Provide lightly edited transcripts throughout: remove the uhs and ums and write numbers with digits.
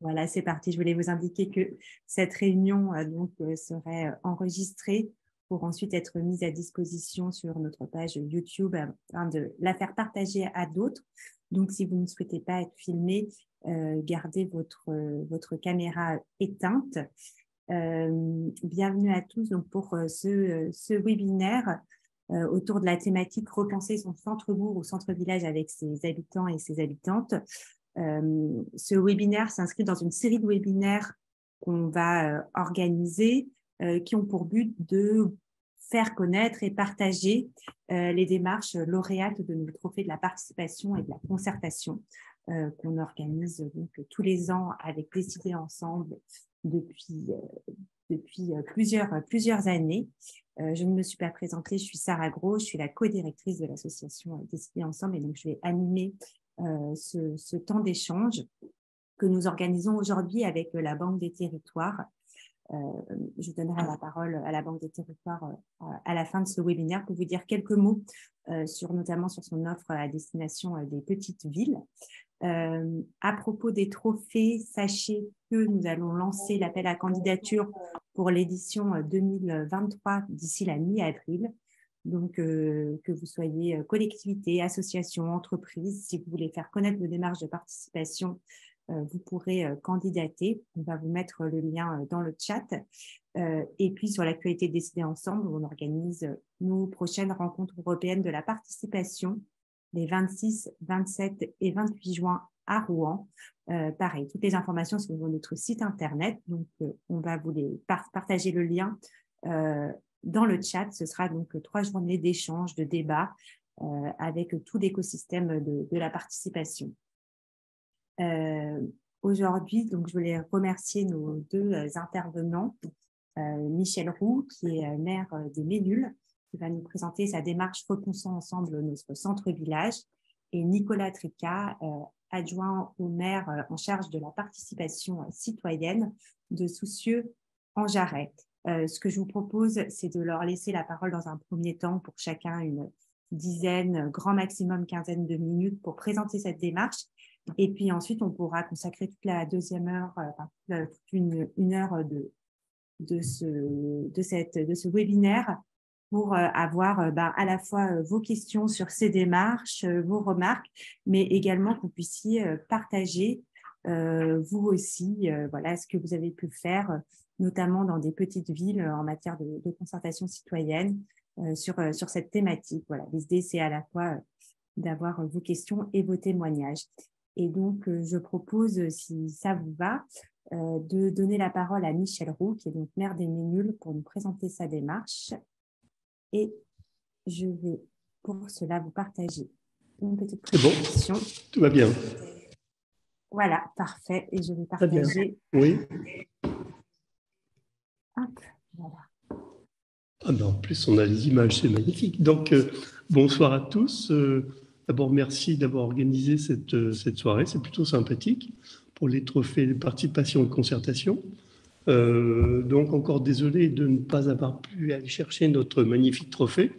Voilà, c'est parti. Je voulais vous indiquer que cette réunion serait enregistrée pour ensuite être mise à disposition sur notre page YouTube afin de la faire partager à d'autres. Donc, si vous ne souhaitez pas être filmé, gardez votre caméra éteinte. Bienvenue à tous donc, pour ce webinaire autour de la thématique Repenser son centre-bourg ou centre-village avec ses habitants et ses habitantes. Ce webinaire s'inscrit dans une série de webinaires qu'on va organiser qui ont pour but de faire connaître et partager les démarches lauréates de nos trophées de la participation et de la concertation qu'on organise donc tous les ans avec Décider Ensemble depuis plusieurs années. Je ne me suis pas présentée, je suis Sarah Gros, je suis la co-directrice de l'association Décider Ensemble et donc je vais animer ce temps d'échange que nous organisons aujourd'hui avec la Banque des Territoires. Je donnerai la parole à la Banque des Territoires à la fin de ce webinaire pour vous dire quelques mots notamment sur son offre à destination des petites villes. À propos des trophées, sachez que nous allons lancer l'appel à candidature pour l'édition 2023 d'ici la mi-avril. Donc, que vous soyez collectivité, association, entreprise, si vous voulez faire connaître vos démarches de participation, vous pourrez candidater. On va vous mettre le lien dans le chat. Et puis, sur l'actualité Décider Ensemble, on organise nos prochaines rencontres européennes de la participation les 26, 27 et 28 juin à Rouen. Pareil, toutes les informations sont sur notre site internet. Donc, on va vous partager le lien dans le chat. Ce sera donc 3 journées d'échange, de débat avec tout l'écosystème de la participation. Aujourd'hui, donc, je voulais remercier nos 2 intervenants. Michel Roux, qui est maire des Ménules, qui va nous présenter sa démarche Repensons ensemble notre centre-village, et Nicolas Trica, adjoint au maire en charge de la participation citoyenne de Soucieux en Jarret. Ce que je vous propose, c'est de leur laisser la parole dans un premier temps pour chacun une dizaine, grand maximum quinzaine de minutes pour présenter cette démarche. Et puis ensuite, on pourra consacrer toute la deuxième heure, toute une heure de ce webinaire pour avoir à la fois vos questions sur ces démarches, vos remarques, mais également que vous puissiez partager vous aussi voilà, ce que vous avez pu faire, notamment dans des petites villes en matière de concertation citoyenne sur cette thématique. Voilà, l'idée, c'est à la fois d'avoir vos questions et vos témoignages. Et donc, je propose, si ça vous va, de donner la parole à Michel Roux, qui est donc maire des Ménules, pour nous présenter sa démarche. Et je vais, pour cela, vous partager une petite présentation. C'est bon, tout va bien. Voilà, parfait. Et je vais partager. Oui. Hop, voilà. Ah ben, en plus, on a les images, c'est magnifique. Donc, bonsoir à tous. D'abord, merci d'avoir organisé cette soirée. C'est plutôt sympathique pour les trophées de participation et de concertation. Donc, encore désolé de ne pas avoir pu aller chercher notre magnifique trophée.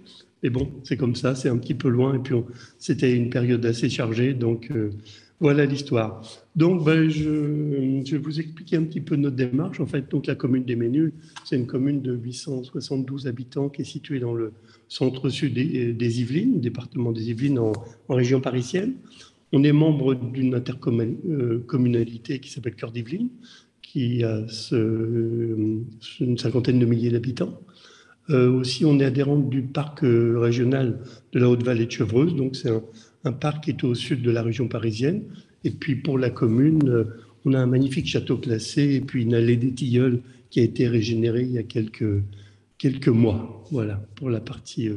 Mais bon, c'est comme ça, c'est un petit peu loin. Et puis, c'était une période assez chargée. Donc, voilà l'histoire. Donc, je vais vous expliquer un petit peu notre démarche. En fait, donc, la commune des Ménules, c'est une commune de 872 habitants qui est située dans le centre-sud des Yvelines, département des Yvelines en région parisienne. On est membre d'une intercommunalité qui s'appelle Cœur d'Yvelines, qui a une cinquantaine de milliers d'habitants. Aussi, on est adhérent du parc régional de la Haute-Vallée de Chevreuse, donc c'est un parc qui est au sud de la région parisienne. Et puis pour la commune, on a un magnifique château classé et puis une allée des Tilleuls qui a été régénérée il y a quelques mois. Voilà, pour la partie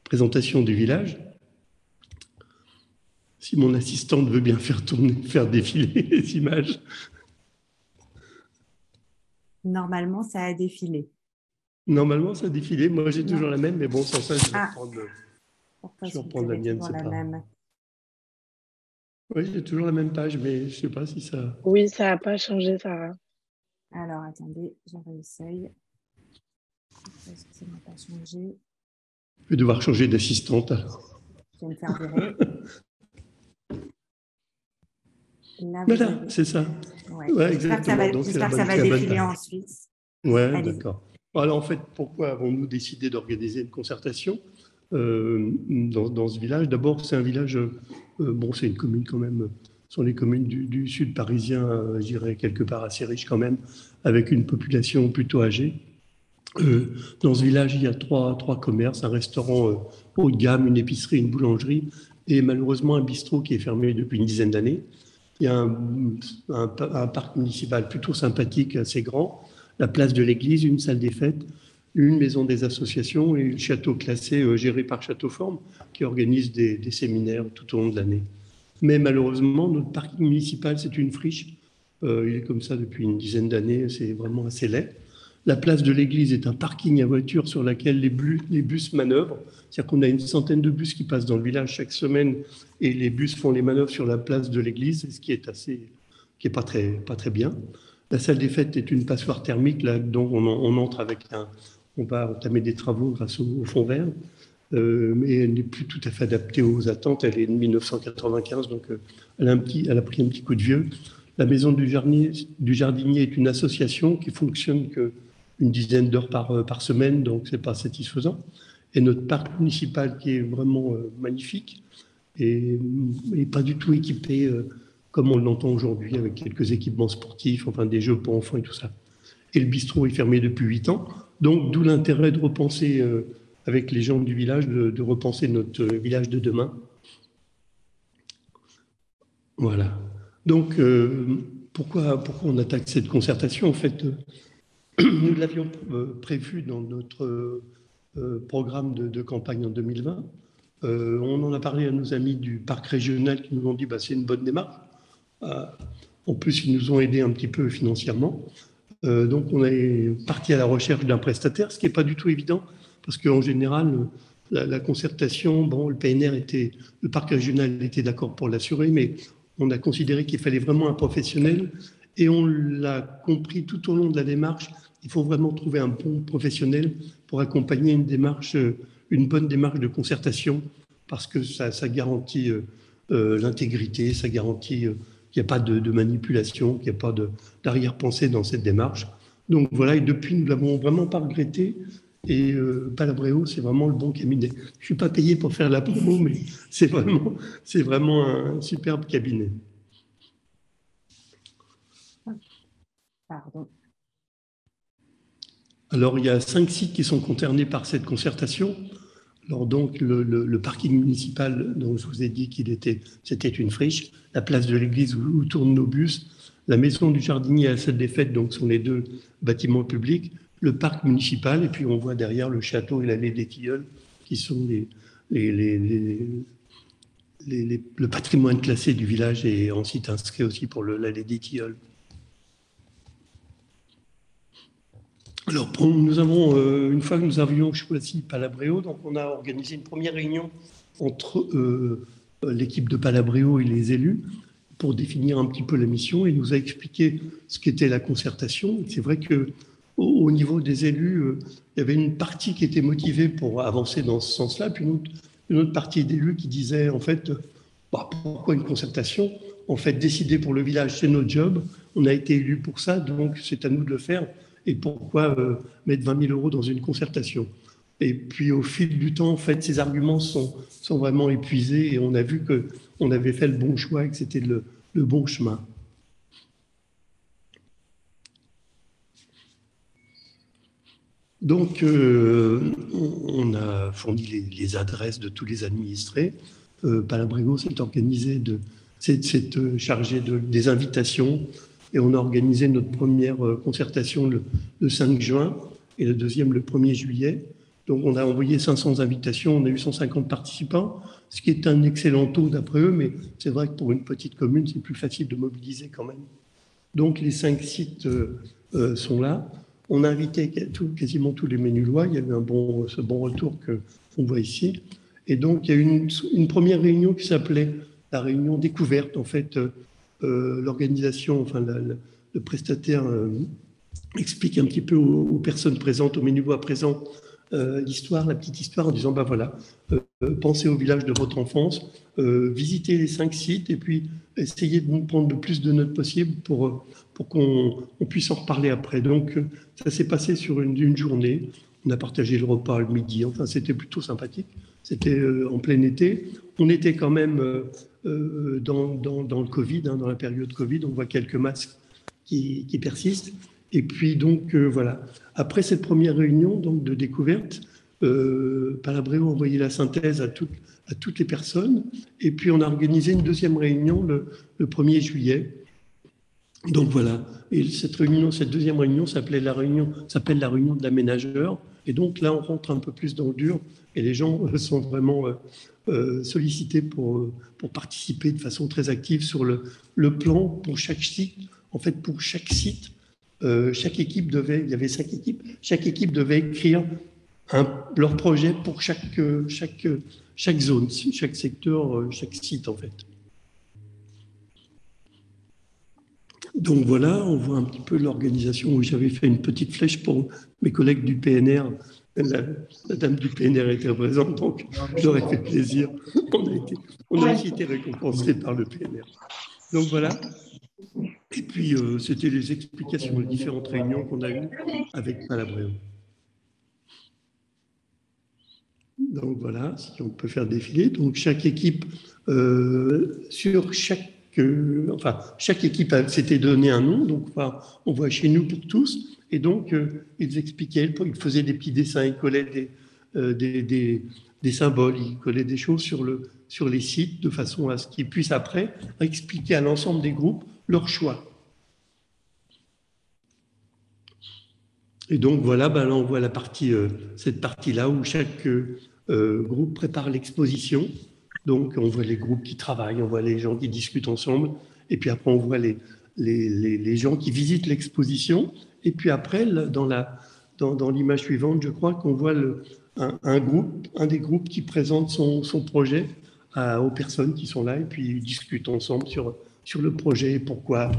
présentation du village. Si mon assistante veut bien faire défiler les images. Normalement, ça a défilé. Normalement, ça a défilé. Moi, j'ai toujours la même, mais bon, sans ça, je vais reprendre la mienne. C'est la même. Oui, j'ai toujours la même page, mais je ne sais pas si ça... Oui, ça n'a pas changé, Sarah. Alors, attendez, je réessaye. Ça n'a pas changé. Je vais devoir changer d'assistante, alors. Je vais me faire virer. Voilà, c'est ça. Ouais. Ouais, exactement. Donc, c'est J'espère que ça va la bonne défiler date. ensuite. Ouais, Allez. d'accord. Alors, en fait, pourquoi avons-nous décidé d'organiser une concertation dans ce village? D'abord, c'est un village, bon, c'est une commune quand même, ce sont les communes du sud parisien, je dirais, quelque part assez riches quand même, avec une population plutôt âgée. Dans ce village, il y a trois commerces, un restaurant haut de gamme, une épicerie, une boulangerie, et malheureusement un bistrot qui est fermé depuis une dizaine d'années. Il y a un parc municipal plutôt sympathique, assez grand, la place de l'église, une salle des fêtes, une maison des associations et le château classé géré par Château Forme qui organise des séminaires tout au long de l'année. Mais malheureusement, notre parc municipal, c'est une friche. Il est comme ça depuis une dizaine d'années, c'est vraiment assez laid. La place de l'église est un parking à voitures sur lequel les bus manœuvrent. C'est-à-dire qu'on a une centaine de bus qui passent dans le village chaque semaine et les bus font les manœuvres sur la place de l'église, ce qui est pas très bien. La salle des fêtes est une passoire thermique, là, dont on entre on va entamer des travaux grâce au fond vert, mais elle n'est plus tout à fait adaptée aux attentes. Elle est de 1995, donc elle a pris un petit coup de vieux. La maison du jardinier est une association qui fonctionne qu'une dizaine d'heures par semaine, donc c'est pas satisfaisant. Et notre parc municipal qui est vraiment magnifique et pas du tout équipé comme on l'entend aujourd'hui avec quelques équipements sportifs, enfin des jeux pour enfants et tout ça. Et le bistrot est fermé depuis 8 ans, donc d'où l'intérêt de repenser avec les gens du village, de repenser notre village de demain. Voilà. Donc, pourquoi on attaque cette concertation? En fait, nous l'avions prévu dans notre programme de campagne en 2020. On en a parlé à nos amis du parc régional qui nous ont dit bah, c'est une bonne démarche. En plus, ils nous ont aidés un petit peu financièrement. Donc, on est parti à la recherche d'un prestataire, ce qui n'est pas du tout évident, parce qu'en général, la concertation, bon, le parc régional était d'accord pour l'assurer, mais on a considéré qu'il fallait vraiment un professionnel, et on l'a compris tout au long de la démarche. Il faut vraiment trouver un bon professionnel pour accompagner une bonne démarche de concertation, parce que ça garantit l'intégrité, ça garantit qu'il n'y a pas de manipulation, qu'il n'y a pas d'arrière-pensée dans cette démarche. Donc voilà, et depuis, nous ne l'avons vraiment pas regretté. Et Palabréo, c'est vraiment le bon cabinet. Je ne suis pas payé pour faire la promo, mais c'est vraiment un superbe cabinet. Pardon. Alors, il y a 5 sites qui sont concernés par cette concertation. Alors donc, le parking municipal, dont je vous ai dit c'était une friche, la place de l'église où tournent nos bus, la maison du jardinier et la salle des fêtes, donc sont les 2 bâtiments publics, le parc municipal, et puis on voit derrière le château et l'allée des Tilleuls, qui sont le patrimoine classé du village et ensuite inscrit aussi pour l'allée des Tilleuls. Alors, une fois que nous avions choisi Palabréo, donc on a organisé une première réunion entre l'équipe de Palabréo et les élus pour définir un petit peu la mission. Il nous a expliqué ce qu'était la concertation. C'est vrai qu'au niveau des élus, il y avait une partie qui était motivée pour avancer dans ce sens-là, puis une autre partie d'élus qui disait, en fait, bah, pourquoi une concertation? En fait, décider pour le village, c'est notre job. On a été élus pour ça, donc c'est à nous de le faire. Et pourquoi mettre 20 000 € dans une concertation? Et puis au fil du temps, en fait, ces arguments sont vraiment épuisés et on a vu qu'on avait fait le bon choix et que c'était le bon chemin. Donc, on a fourni les adresses de tous les administrés. Palabréo s'est chargé des invitations et on a organisé notre première concertation le 5 juin et la deuxième le 1er juillet. Donc, on a envoyé 500 invitations, on a eu 150 participants, ce qui est un excellent taux d'après eux, mais c'est vrai que pour une petite commune, c'est plus facile de mobiliser quand même. Donc, les 5 sites sont là. On a invité quasiment tous les Ménulois. Il y a eu ce bon retour qu'on voit ici. Et donc, il y a eu une première réunion qui s'appelait la réunion découverte. En fait, l'organisation, enfin, le prestataire explique un petit peu aux personnes présentes, aux Ménulois présents, la petite histoire en disant, ben voilà, pensez au village de votre enfance, visitez les 5 sites et puis essayez de nous prendre le plus de notes possible pour qu'on puisse en reparler après. Donc, ça s'est passé sur une journée. On a partagé le repas le midi. Enfin, c'était plutôt sympathique. C'était en plein été. On était quand même dans le Covid, dans la période Covid. On voit quelques masques qui persistent. Et puis, donc, voilà. Après cette première réunion donc, de découverte, Palabréo a envoyé la synthèse à toutes les personnes. Et puis, on a organisé une deuxième réunion le 1er juillet. Donc voilà, et cette deuxième réunion s'appelle la réunion de l'aménageur. Et donc là, on rentre un peu plus dans le dur et les gens sont vraiment sollicités pour participer de façon très active sur le plan pour chaque site. En fait, pour chaque site, chaque équipe il y avait 5 équipes, chaque équipe devait écrire leur projet pour chaque zone, chaque secteur, chaque site en fait. Donc voilà, on voit un petit peu l'organisation où j'avais fait une petite flèche pour mes collègues du PNR. La dame du PNR était présente, donc je leur ai fait plaisir. On a aussi été récompensés par le PNR. Donc voilà. Et puis, c'était les explications des différentes réunions qu'on a eues avec Palabréo. Donc voilà, si on peut faire défiler. Donc chaque équipe, chaque équipe s'était donné un nom. Donc on voit chez nous pour tous. Et donc ils expliquaient, ils faisaient des petits dessins, ils collaient des symboles, ils collaient des choses sur les sites de façon à ce qu'ils puissent après expliquer à l'ensemble des groupes leur choix. Et donc voilà, là on voit cette partie-là où chaque groupe prépare l'exposition. Donc on voit les groupes qui travaillent, on voit les gens qui discutent ensemble, et puis après on voit les gens qui visitent l'exposition. Et puis après, dans l'image suivante, je crois qu'on voit un des groupes qui présente son projet aux personnes qui sont là, et puis ils discutent ensemble sur le projet, pourquoi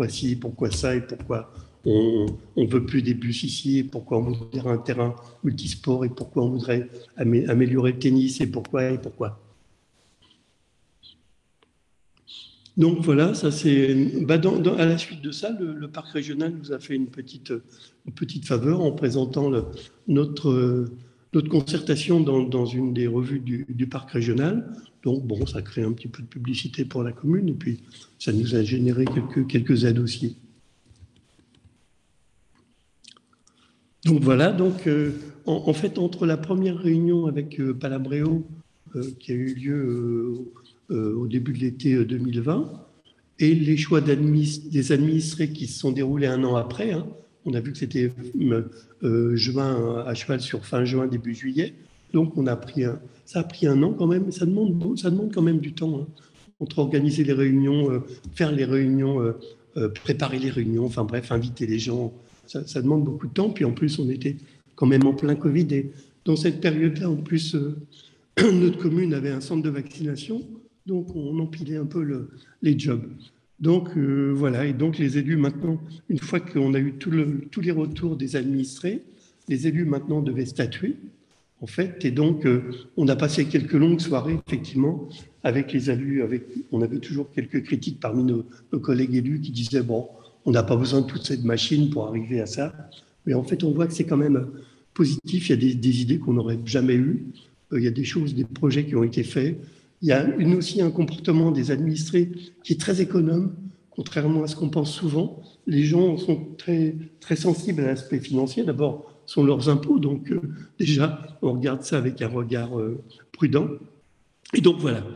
ci, pourquoi ça, et pourquoi on ne veut plus des bus ici, et pourquoi on voudrait un terrain multisport, et pourquoi on voudrait améliorer le tennis, et pourquoi. Donc voilà, ça c'est. À la suite de ça, le parc régional nous a fait une petite faveur en présentant notre concertation dans une des revues du parc régional. Donc bon, ça crée un petit peu de publicité pour la commune et puis ça nous a généré quelques aides aussi. Donc voilà, en fait, entre la première réunion avec Palabréo, qui a eu lieu au début de l'été 2020, et les choix des administrés qui se sont déroulés un an après, hein, on a vu que c'était juin, à cheval sur fin juin, début juillet, donc ça a pris un an quand même, ça demande quand même du temps, hein, entre organiser les réunions, faire les réunions, préparer les réunions, enfin bref, inviter les gens. Ça demande beaucoup de temps, puis en plus, on était quand même en plein Covid. Et dans cette période-là, en plus, notre commune avait un centre de vaccination, donc on empilait un peu les jobs. Donc voilà, et donc les élus maintenant, une fois qu'on a eu tous les retours des administrés, les élus maintenant devaient statuer, en fait. Et donc, on a passé quelques longues soirées, effectivement, avec les élus. On avait toujours quelques critiques parmi nos collègues élus qui disaient, bon, on n'a pas besoin de toute cette machine pour arriver à ça. Mais en fait, on voit que c'est quand même positif. Il y a des idées qu'on n'aurait jamais eues. Il y a des projets qui ont été faits. Il y a aussi un comportement des administrés qui est très économe, contrairement à ce qu'on pense souvent. Les gens sont très, très sensibles à l'aspect financier. D'abord, sont leurs impôts. Donc, déjà, on regarde ça avec un regard prudent. Et donc, voilà.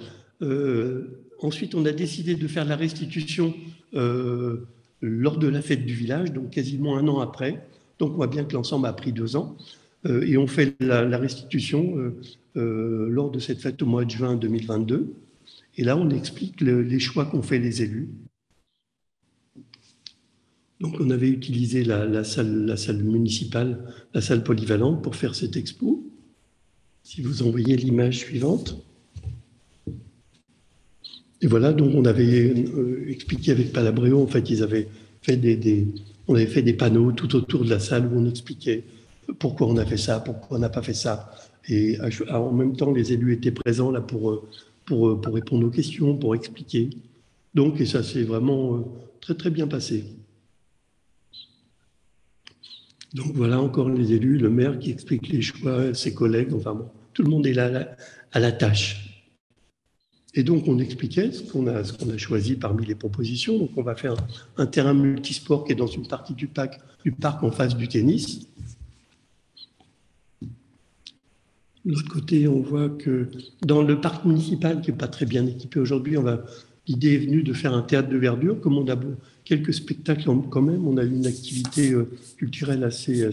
Ensuite, on a décidé de faire la restitution lors de la fête du village, donc quasiment un an après. Donc, on voit bien que l'ensemble a pris 2 ans. Et on fait la restitution lors de cette fête au mois de juin 2022. Et là, on explique les choix qu'ont fait les élus. Donc, on avait utilisé la salle municipale, la salle polyvalente pour faire cette expo. Si vous envoyez l'image suivante. Et voilà, donc on avait expliqué avec Palabréo, en fait, on avait fait des panneaux tout autour de la salle où on expliquait pourquoi on a fait ça, pourquoi on n'a pas fait ça. Et en même temps, les élus étaient présents là pour répondre aux questions, pour expliquer. Donc, et ça s'est vraiment très, très bien passé. Donc voilà encore les élus, le maire qui explique les choix, ses collègues, enfin bon, tout le monde est là à la tâche. Et donc on expliquait ce qu'on a choisi parmi les propositions. Donc on va faire un terrain multisport qui est dans une partie du parc en face du tennis. De l'autre côté, on voit que dans le parc municipal, qui n'est pas très bien équipé aujourd'hui, l'idée est venue de faire un théâtre de verdure. Comme on a quelques spectacles quand même, on a une activité culturelle assez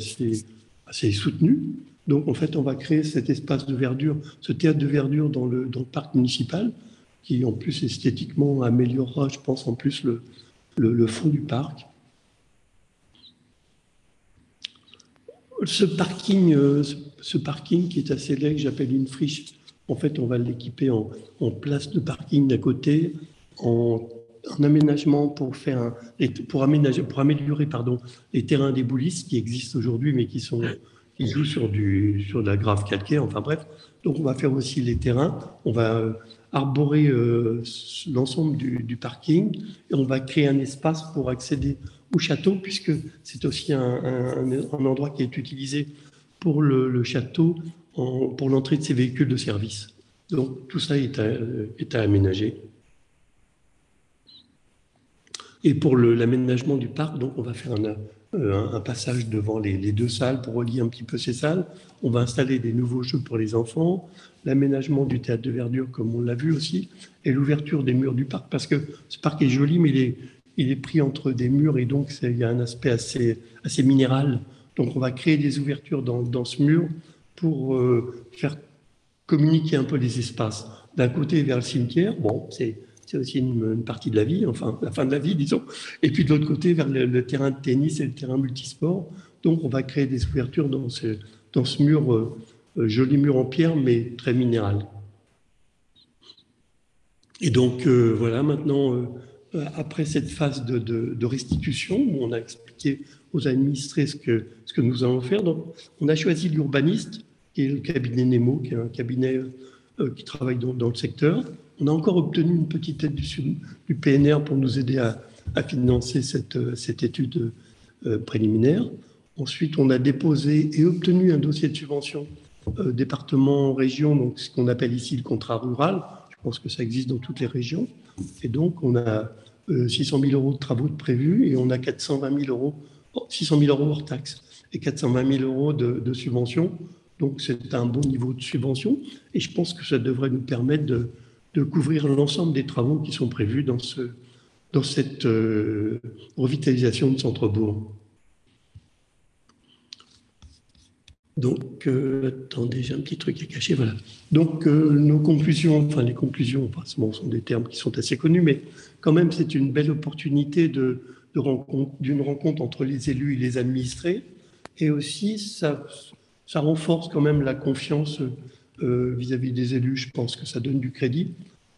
soutenue. Donc, en fait, on va créer cet espace de verdure, ce théâtre de verdure dans le parc municipal, qui, en plus, esthétiquement, améliorera, je pense, en plus, le fond du parc. Ce parking qui est assez laid, que j'appelle une friche, en fait, on va l'équiper en place de parking d'à côté, en aménagement pour améliorer les terrains des boulistes qui existent aujourd'hui, mais qui jouent sur de la grave calcaire, enfin bref. Donc on va faire aussi les terrains, on va arborer l'ensemble du parking et on va créer un espace pour accéder au château, puisque c'est aussi un endroit qui est utilisé pour le château pour l'entrée de ces véhicules de service. Donc tout ça est à aménager. Et pour l'aménagement du parc, donc on va faire un passage devant les deux salles pour relier un petit peu ces salles. On va installer des nouveaux jeux pour les enfants, l'aménagement du théâtre de verdure, comme on l'a vu aussi, et l'ouverture des murs du parc, parce que ce parc est joli, mais il est pris entre des murs, et donc il y a un aspect assez minéral. Donc on va créer des ouvertures dans ce mur pour faire communiquer un peu les espaces. D'un côté vers le cimetière, bon, c'est aussi une partie de la vie, enfin la fin de la vie, disons, et puis de l'autre côté vers le terrain de tennis et le terrain multisport. Donc on va créer des ouvertures dans ce mur, joli mur en pierre, mais très minéral. Et donc voilà, maintenant, après cette phase de restitution, où on a expliqué aux administrés ce que nous allons faire, donc on a choisi l'urbaniste, qui est le cabinet Nemo, qui est un cabinet qui travaille dans le secteur. On a encore obtenu une petite aide du PNR pour nous aider à financer cette étude préliminaire. Ensuite, on a déposé et obtenu un dossier de subvention département, région, donc ce qu'on appelle ici le contrat rural. Je pense que ça existe dans toutes les régions. Et donc, on a 600 000 euros de travaux prévus et on a 420 000 euros, 600 000 euros hors taxe et 420 000 euros de subvention. Donc, c'est un bon niveau de subvention et je pense que ça devrait nous permettre de couvrir l'ensemble des travaux qui sont prévus dans cette revitalisation de centre-bourg. Donc, attendez, j'ai un petit truc à cacher, voilà. Donc, nos conclusions, enfin les conclusions, ce sont des termes qui sont assez connus, mais quand même, c'est une belle opportunité d'une rencontre entre les élus et les administrés, et aussi, ça renforce quand même la confiance vis-à-vis des élus. Je pense que ça donne du crédit.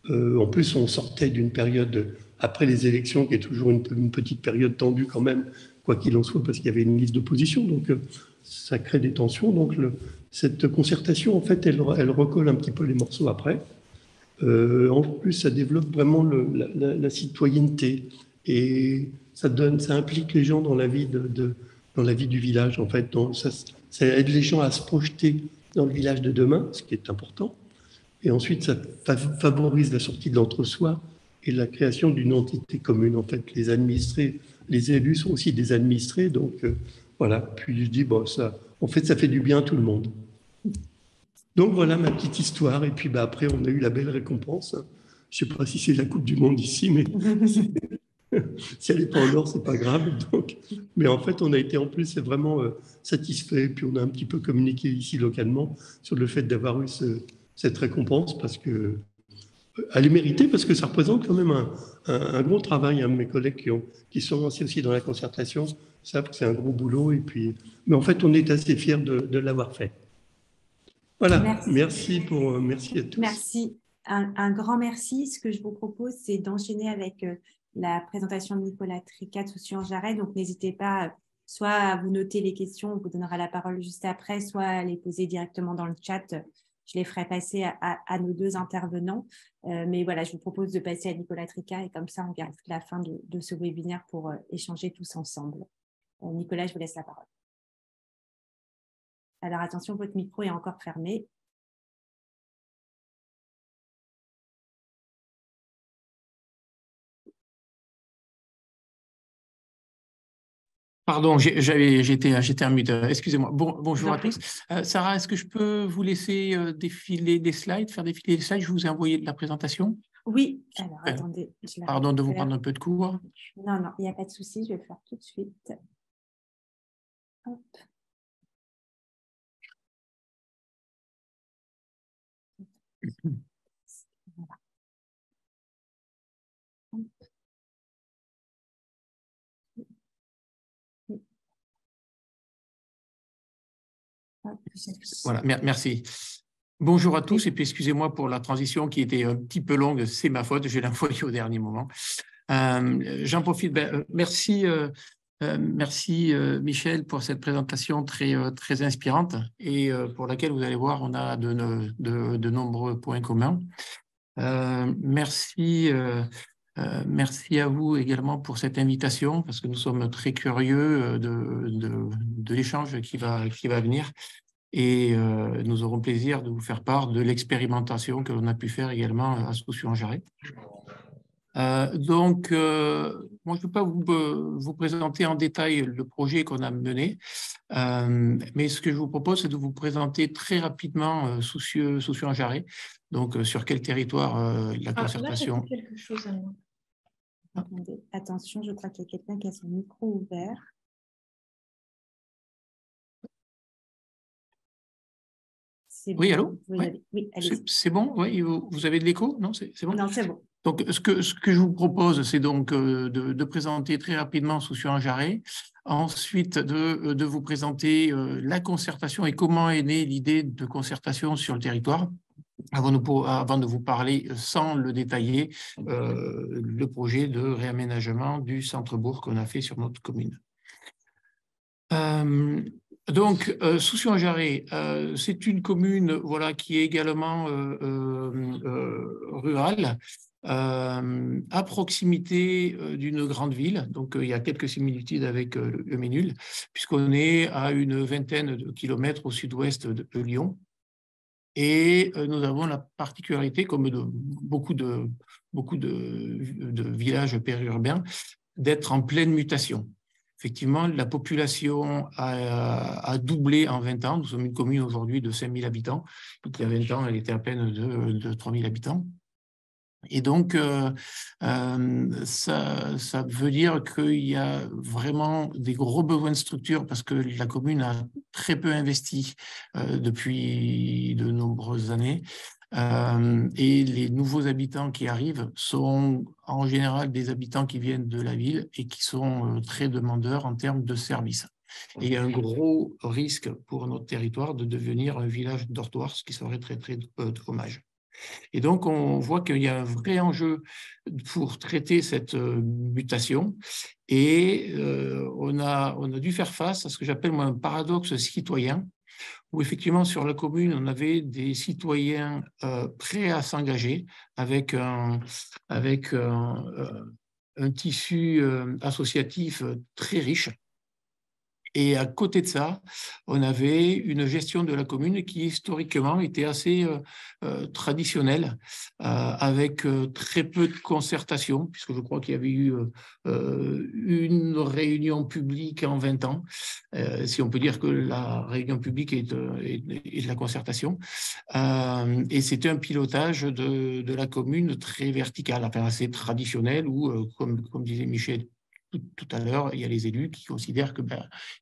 En plus, on sortait d'une période, après les élections, qui est toujours une petite période tendue quand même, quoi qu'il en soit, parce qu'il y avait une liste d'opposition, donc ça crée des tensions. Donc cette concertation, en fait, elle recolle un petit peu les morceaux après. En plus, ça développe vraiment la citoyenneté et ça implique les gens dans la vie dans la vie du village, en fait. Donc, ça aide les gens à se projeter dans le village de demain, ce qui est important. Et ensuite, ça favorise la sortie de l'entre-soi et la création d'une entité commune. En fait, les administrés, les élus sont aussi des administrés. Donc, voilà. Puis je dis, bon, en fait, ça fait du bien à tout le monde. Donc, voilà ma petite histoire. Et puis, après, on a eu la belle récompense. Je ne sais pas si c'est la Coupe du Monde ici, mais si elle n'est pas en or, ce n'est pas grave. Donc, mais en fait, on a été en plus vraiment satisfaits. Puis, on a un petit peu communiqué ici localement sur le fait d'avoir eu cette récompense parce que elle est méritée parce que ça représente quand même un gros travail. Hein. Mes collègues qui sont lancés aussi dans la concertation savent que c'est un gros boulot. Mais en fait, on est assez fiers de l'avoir fait. Voilà, merci à tous. Merci, un grand merci. Ce que je vous propose, c'est d'enchaîner avec la présentation de Nicolas Tricat ou Sciences Jarret. Donc, n'hésitez pas soit vous notez les questions, on vous donnera la parole juste après, soit les poser directement dans le chat. Je les ferai passer à nos deux intervenants. Mais voilà, je vous propose de passer à Nicolas Tricart et comme ça, on garde la fin de ce webinaire pour échanger tous ensemble. Nicolas, je vous laisse la parole. Alors attention, votre micro est encore fermé. Pardon, j'étais en mute. Excusez-moi. Bonjour à tous. Sarah, est-ce que je peux vous laisser défiler des slides, faire défiler les slides? Je vous ai envoyé de la présentation. Oui, alors attendez. Pardon de vous prendre un peu de cours. Non, non, il n'y a pas de souci, je vais le faire tout de suite. Hop. Voilà. Hop. Voilà, merci. Bonjour à tous, et puis excusez-moi pour la transition qui était un petit peu longue, c'est ma faute, je l'ai envoyée au dernier moment. J'en profite, merci Michel pour cette présentation très inspirante et pour laquelle vous allez voir, on a de nombreux points communs. Merci à vous également pour cette invitation, parce que nous sommes très curieux de l'échange qui va venir. Et nous aurons plaisir de vous faire part de l'expérimentation que l'on a pu faire également à Soucy-en-Jarret. Donc, moi, je ne vais pas vous présenter en détail le projet qu'on a mené, mais ce que je vous propose, c'est de vous présenter très rapidement Soucy-en-Jarret, donc sur quel territoire la concertation… Là, quelque chose à moi. Attendez, attention, je crois qu'il y a quelqu'un qui a son micro ouvert. Oui, allô? Oui, allez-y. C'est bon? Oui, vous avez de l'écho? Non, c'est bon? Non, c'est bon. Donc, ce que je vous propose, c'est donc de présenter très rapidement Soucy-en-Jarret, ensuite de vous présenter la concertation et comment est née l'idée de concertation sur le territoire, avant de vous parler, sans le détailler, le projet de réaménagement du centre-bourg qu'on a fait sur notre commune. Donc, Soucy-en-Jarret, c'est une commune voilà, qui est également rurale, à proximité d'une grande ville. Donc, il y a quelques similitudes avec le Ménul, puisqu'on est à une vingtaine de kilomètres au sud-ouest de Lyon. Et nous avons la particularité, comme beaucoup de villages périurbains, d'être en pleine mutation. Effectivement, la population a doublé en 20 ans. Nous sommes une commune aujourd'hui de 5 000 habitants. Il y a 20 ans, elle était à peine de 3 000 habitants. Et donc, ça veut dire qu'il y a vraiment des gros besoins de structure parce que la commune a très peu investi depuis de nombreuses années. Et les nouveaux habitants qui arrivent sont en général des habitants qui viennent de la ville et qui sont très demandeurs en termes de services. Et il y a un gros risque pour notre territoire de devenir un village dortoir, ce qui serait très dommage. Et donc, on voit qu'il y a un vrai enjeu pour traiter cette mutation et on a dû faire face à ce que j'appelle moi un paradoxe citoyen, où effectivement sur la commune, on avait des citoyens prêts à s'engager avec un tissu associatif très riche. Et à côté de ça, on avait une gestion de la commune qui historiquement était assez traditionnelle, avec très peu de concertation, puisque je crois qu'il y avait eu une réunion publique en 20 ans, si on peut dire que la réunion publique est de la concertation. Et c'était un pilotage de la commune très vertical, enfin assez traditionnel, où, comme disait Michel tout à l'heure, il y a les élus qui considèrent que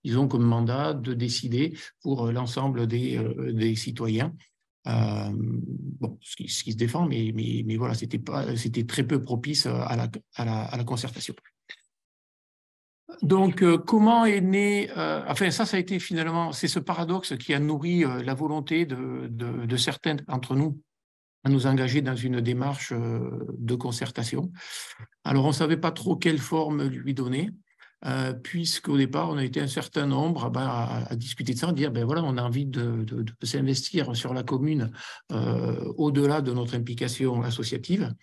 ils ont comme mandat de décider pour l'ensemble des citoyens. Bon, ce qui se défend, mais voilà, c'était très peu propice à la concertation. Donc, comment est né… enfin, ça a été finalement… C'est ce paradoxe qui a nourri la volonté de certains d'entre nous à nous engager dans une démarche de concertation. Alors, on ne savait pas trop quelle forme lui donner. puisqu'au départ, on a été un certain nombre à discuter de ça, à dire, ben voilà, on a envie de s'investir sur la commune au-delà de notre implication associative.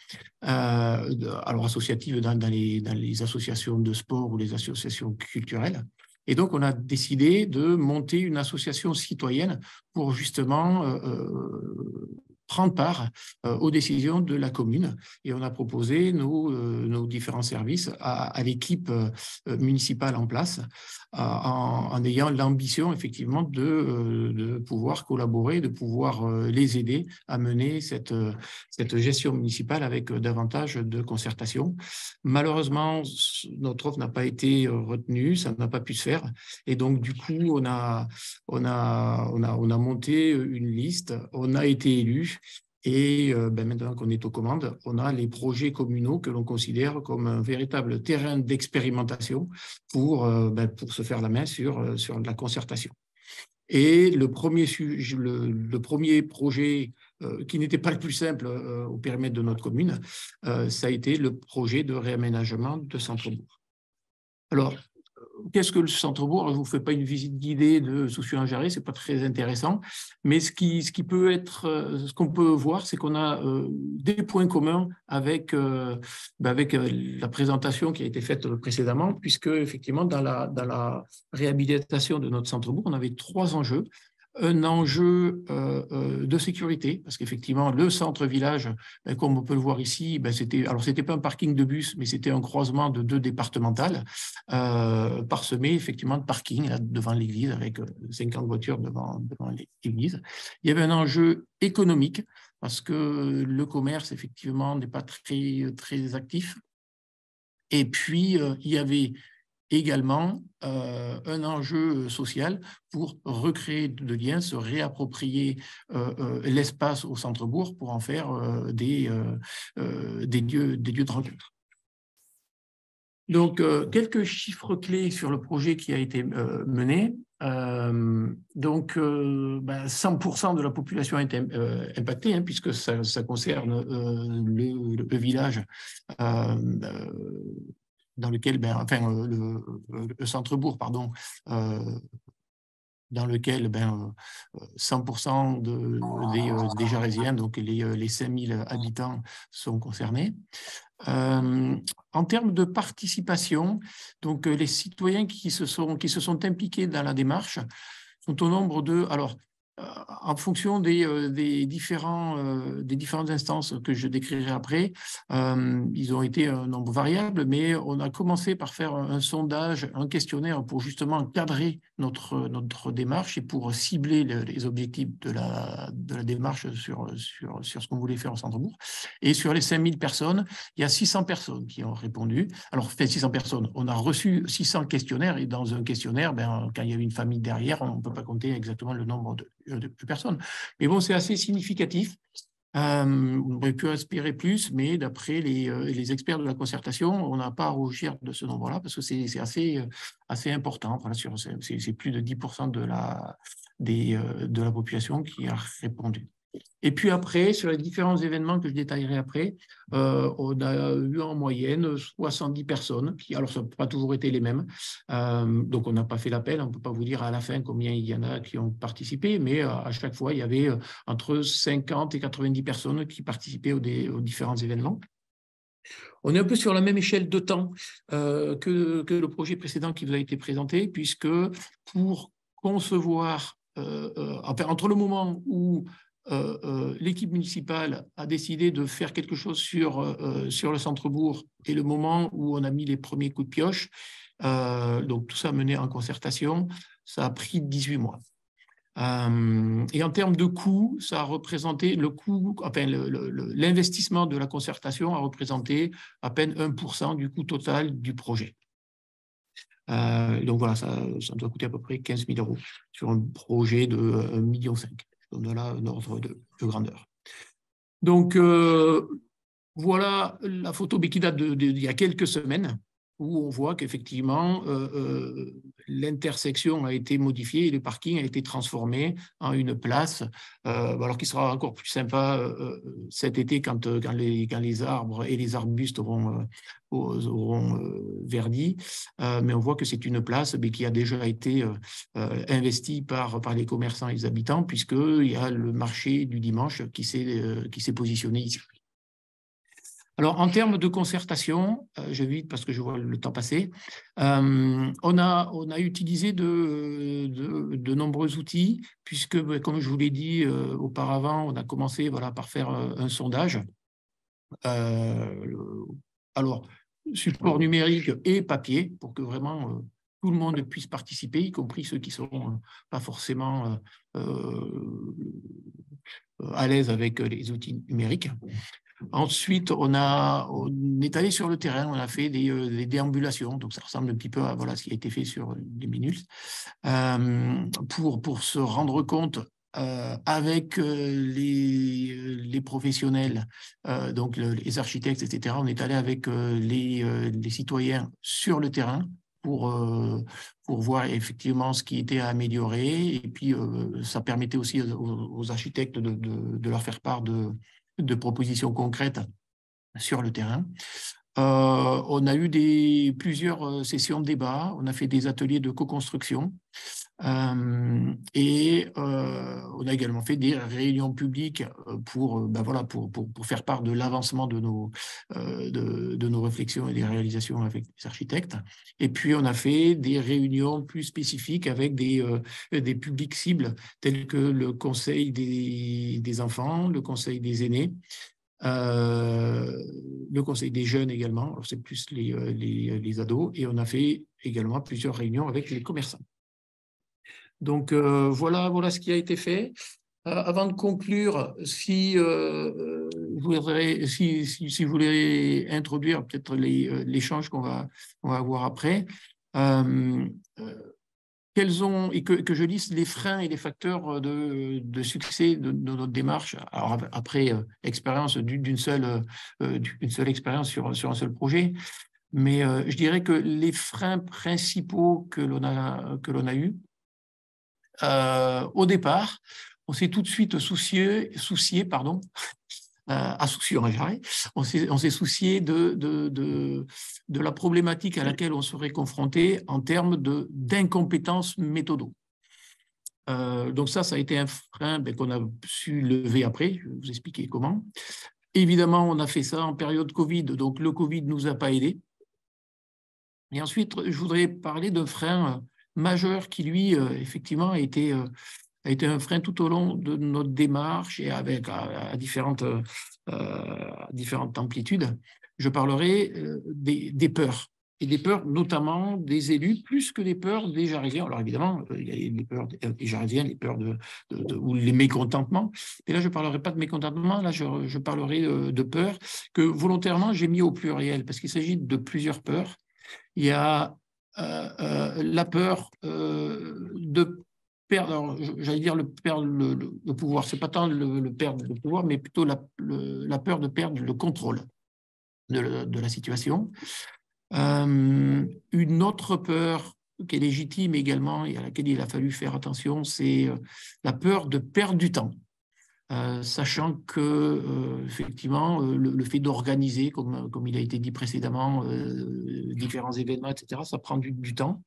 Alors associative dans les associations de sport ou les associations culturelles. Et donc, on a décidé de monter une association citoyenne pour justement prendre part aux décisions de la commune. Et on a proposé nos différents services à l'équipe municipale en place, en ayant l'ambition, effectivement, de pouvoir collaborer, de pouvoir les aider à mener cette gestion municipale avec davantage de concertation. Malheureusement, notre offre n'a pas été retenue, ça n'a pas pu se faire. Et donc, du coup, on a monté une liste, on a été élus. Et maintenant qu'on est aux commandes, on a les projets communaux que l'on considère comme un véritable terrain d'expérimentation pour se faire la main sur la concertation. Et le premier projet qui n'était pas le plus simple au périmètre de notre commune, ça a été le projet de réaménagement de Centrebourg. Alors, qu'est-ce que le centre-bourg? Je ne vous fais pas une visite guidée de Soucy-en-Jarret, ce n'est pas très intéressant, mais ce qu'on peut voir, c'est qu'on a des points communs avec la présentation qui a été faite précédemment, puisque effectivement, dans la réhabilitation de notre centre-bourg, on avait 3 enjeux. Un enjeu de sécurité, parce qu'effectivement, le centre-village, comme on peut le voir ici, c'était pas un parking de bus, mais c'était un croisement de 2 départementales, parsemé effectivement de parking là, devant l'église, avec 50 voitures devant l'église. Il y avait un enjeu économique, parce que le commerce, effectivement, n'est pas très, très actif. Et puis, il y avait également un enjeu social pour recréer de liens, se réapproprier l'espace au centre-bourg pour en faire des lieux de rencontre. Donc, quelques chiffres clés sur le projet qui a été mené. 100% de la population a été impactée, hein, puisque ça concerne le village dans lequel, le centre-bourg, pardon, dans lequel 100% des Jarrésiens, donc les 5000 habitants, sont concernés. En termes de participation, donc les citoyens qui se sont impliqués dans la démarche sont au nombre de... Alors, en fonction des différentes instances que je décrirai après, ils ont été un nombre variable, mais on a commencé par faire un sondage, un questionnaire pour justement cadrer notre démarche et pour cibler les objectifs de la démarche sur ce qu'on voulait faire au Centre-bourg. Et sur les 5000 personnes, il y a 600 personnes qui ont répondu. Alors, 600 personnes, on a reçu 600 questionnaires, et dans un questionnaire, quand il y a une famille derrière, on ne peut pas compter exactement le nombre de personnes. Mais bon, c'est assez significatif. On aurait pu aspirer plus, mais d'après les experts de la concertation, on n'a pas à rougir de ce nombre-là, parce que c'est assez important. Voilà, c'est plus de 10% de la population qui a répondu. Et puis après, sur les différents événements que je détaillerai après, on a eu en moyenne 70 personnes, alors ça n'a pas toujours été les mêmes, donc on n'a pas fait l'appel, on ne peut pas vous dire à la fin combien il y en a qui ont participé, mais à chaque fois, il y avait entre 50 et 90 personnes qui participaient aux différents événements. On est un peu sur la même échelle de temps que le projet précédent qui vous a été présenté, puisque pour concevoir, entre le moment où l'équipe municipale a décidé de faire quelque chose sur le centre-bourg et le moment où on a mis les premiers coups de pioche, donc tout ça mené en concertation, ça a pris 18 mois. Et en termes de coût, ça a représenté l'investissement de la concertation a représenté à peine 1% du coût total du projet. Donc voilà, ça doit coûter à peu près 15 000 € sur un projet de 1,5 million. De là, un ordre de grandeur. Donc, voilà la photo qui date d'il y a quelques semaines. où on voit qu'effectivement, l'intersection a été modifiée et le parking a été transformé en une place, alors qu'il sera encore plus sympa cet été quand les arbres et les arbustes auront verdi. Mais on voit que c'est une place qui a déjà été investie par les commerçants et les habitants, puisqu'il y a le marché du dimanche qui s'est positionné ici. Alors, en termes de concertation, je vais vite parce que je vois le temps passer, on a utilisé de nombreux outils, puisque, comme je vous l'ai dit auparavant, on a commencé par faire un sondage. Alors, support numérique et papier, pour que vraiment tout le monde puisse participer, y compris ceux qui ne seront pas forcément à l'aise avec les outils numériques. Ensuite, on est allé sur le terrain, on a fait des déambulations, donc ça ressemble un petit peu à ce qui a été fait sur les minutes, pour se rendre compte avec les professionnels, donc les architectes, etc. On est allé avec les citoyens sur le terrain pour voir effectivement ce qui était à améliorer, et puis ça permettait aussi aux architectes de leur faire part de propositions concrètes sur le terrain. On a eu plusieurs sessions de débat, on a fait des ateliers de co-construction et on a également fait des réunions publiques pour faire part de l'avancement de nos réflexions et des réalisations avec les architectes. Et puis on a fait des réunions plus spécifiques avec des publics cibles tels que le conseil des enfants, le conseil des aînés, le conseil des jeunes également, alors c'est plus les ados, et on a fait également plusieurs réunions avec les commerçants. Donc voilà ce qui a été fait. Avant de conclure, si vous voulez introduire peut-être l'échange qu'on va avoir après, que je liste les freins et les facteurs de succès de notre démarche. Alors après expérience d'une seule expérience sur un seul projet, mais je dirais que les freins principaux que l'on a eus au départ, on s'est tout de suite soucié, on s'est soucié de la problématique à laquelle on serait confronté en termes d'incompétence méthodo. Donc ça a été un frein qu'on a su lever après, je vais vous expliquer comment. Évidemment, on a fait ça en période Covid, donc le Covid ne nous a pas aidés. Et ensuite, je voudrais parler d'un frein majeur qui, lui, effectivement, a été un frein tout au long de notre démarche et avec à différentes amplitudes. Je parlerai des peurs, et des peurs notamment des élus, plus que des peurs des Jaraisiens. Alors évidemment, il y a les peurs des Jaraisiens, les peurs ou les mécontentements. Et là, je ne parlerai pas de mécontentement, là, je parlerai de peurs que volontairement j'ai mis au pluriel, parce qu'il s'agit de plusieurs peurs. Il y a la peur de perdre, j'allais dire perdre le pouvoir. Ce n'est pas tant le perdre le pouvoir, mais plutôt la peur de perdre le contrôle de la situation. Une autre peur qui est légitime également et à laquelle il a fallu faire attention, c'est la peur de perdre du temps. Sachant que effectivement le fait d'organiser, comme il a été dit précédemment, différents événements, etc., ça prend du temps.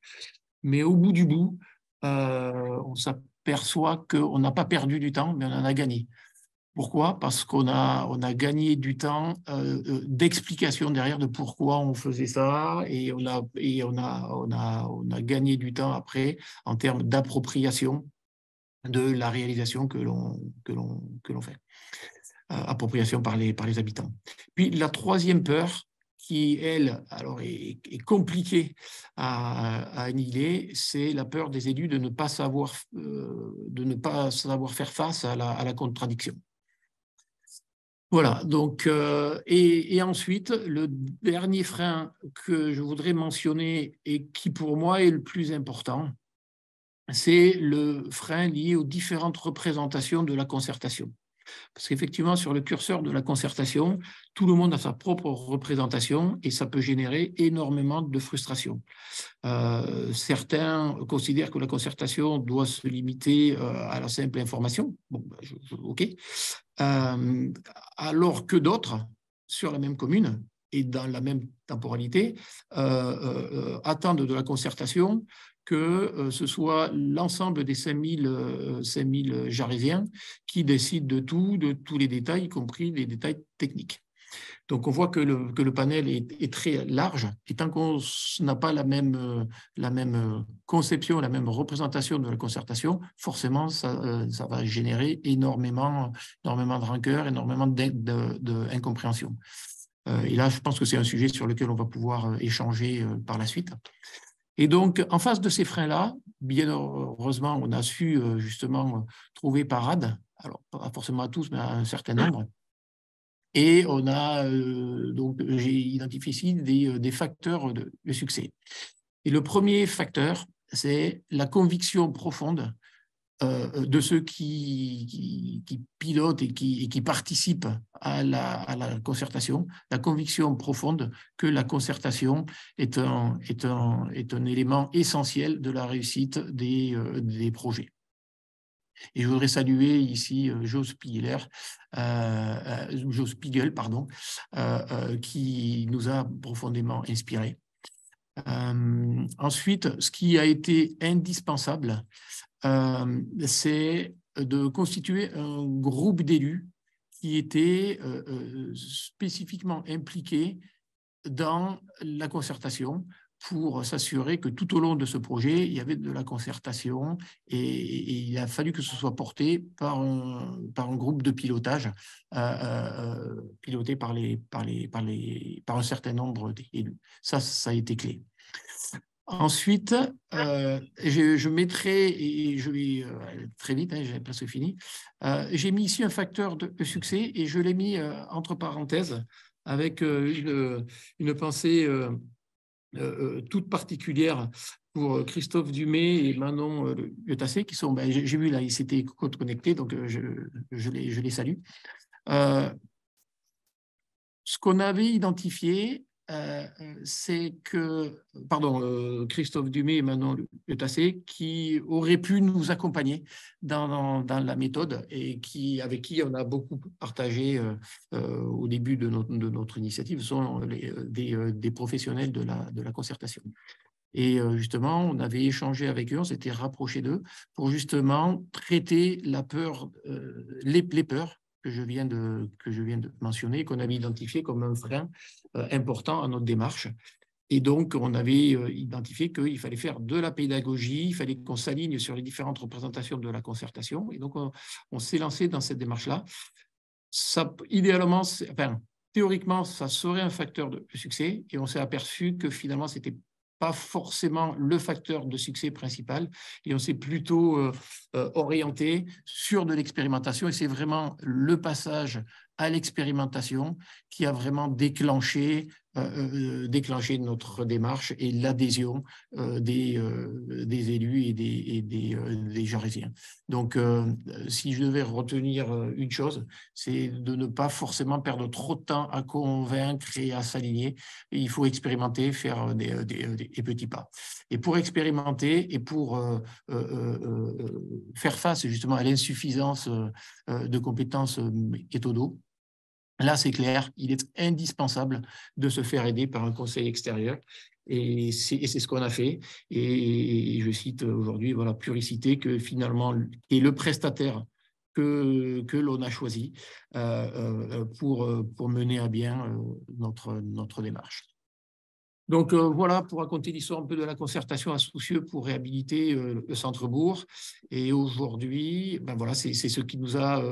Mais au bout du bout, on s'aperçoit qu'on n'a pas perdu du temps, mais on en a gagné. Pourquoi ? Parce qu'on a gagné du temps d'explication derrière de pourquoi on faisait ça, et on a gagné du temps après en termes d'appropriation de la réalisation que l'on fait, appropriation par les habitants. Puis la troisième peur, qui, elle, alors est compliquée à annihiler, c'est la peur des élus de ne pas savoir faire face à la contradiction. Voilà, donc, et ensuite, le dernier frein que je voudrais mentionner et qui pour moi est le plus important, c'est le frein lié aux différentes représentations de la concertation. Parce qu'effectivement, sur le curseur de la concertation, tout le monde a sa propre représentation et ça peut générer énormément de frustration. Certains considèrent que la concertation doit se limiter à la simple information. Bon, OK. Alors que d'autres, sur la même commune et dans la même temporalité, attendent de la concertation que ce soit l'ensemble des 5000 Jarésiens qui décident de tout, de tous les détails, y compris les détails techniques. Donc, on voit que le panel est très large, et tant qu'on n'a pas la même conception, la même représentation de la concertation, forcément, ça va générer énormément de rancœur, énormément d'incompréhension. Et là, je pense que c'est un sujet sur lequel on va pouvoir échanger par la suite. Et donc, en face de ces freins-là, bien heureusement, on a su justement trouver parade, alors pas forcément à tous, mais à un certain nombre. Et on a, donc, j'ai identifié ici des facteurs de succès. Et le premier facteur, c'est la conviction profonde de ceux qui pilotent et qui participent à la concertation, la conviction profonde que la concertation est un élément essentiel de la réussite des projets. Et je voudrais saluer ici Joe Spiegel, qui nous a profondément inspirés. Ensuite, ce qui a été indispensable, c'est de constituer un groupe d'élus qui était spécifiquement impliqué dans la concertation pour s'assurer que tout au long de ce projet, il y avait de la concertation et il a fallu que ce soit porté par un groupe de pilotage piloté par un certain nombre d'élus. Ça a été clé. Ensuite, je mettrai, et je vais très vite, j'ai presque fini, j'ai mis ici un facteur de succès et je l'ai mis entre parenthèses avec une pensée toute particulière pour Christophe Dumay et Manon Le qui sont, j'ai vu là, ils s'étaient connectés, donc je les salue. Ce qu'on avait identifié, c'est que, Christophe Dumay et Manon Le qui auraient pu nous accompagner dans la méthode et avec qui on a beaucoup partagé au début de notre initiative, sont des professionnels de la concertation. Et justement, on avait échangé avec eux, on s'était rapproché d'eux pour justement traiter la peur, les peurs que je viens de mentionner, qu'on avait identifié comme un frein important à notre démarche. Et donc, on avait identifié qu'il fallait faire de la pédagogie, il fallait qu'on s'aligne sur les différentes représentations de la concertation. Et donc, on s'est lancé dans cette démarche-là. Idéalement, théoriquement, ça serait un facteur de succès. Et on s'est aperçu que finalement, ce n'était pas forcément le facteur de succès principal. Et on s'est plutôt orienté sur de l'expérimentation. Et c'est vraiment le passage à l'expérimentation qui a vraiment déclenché notre démarche et l'adhésion des élus et des Jarésiens. Donc, si je devais retenir une chose, c'est de ne pas forcément perdre trop de temps à convaincre et à s'aligner. Il faut expérimenter, faire des petits pas. Et pour expérimenter et pour faire face justement à l'insuffisance de compétences méthodo, là, c'est clair, il est indispensable de se faire aider par un conseil extérieur. Et c'est ce qu'on a fait. Et je cite aujourd'hui, voilà, Pluricité, que finalement, est le prestataire que l'on a choisi pour mener à bien notre démarche. Donc voilà, pour raconter l'histoire un peu de la concertation à Soucieux pour réhabiliter le centre-bourg. Et aujourd'hui, voilà, c'est ce qui nous a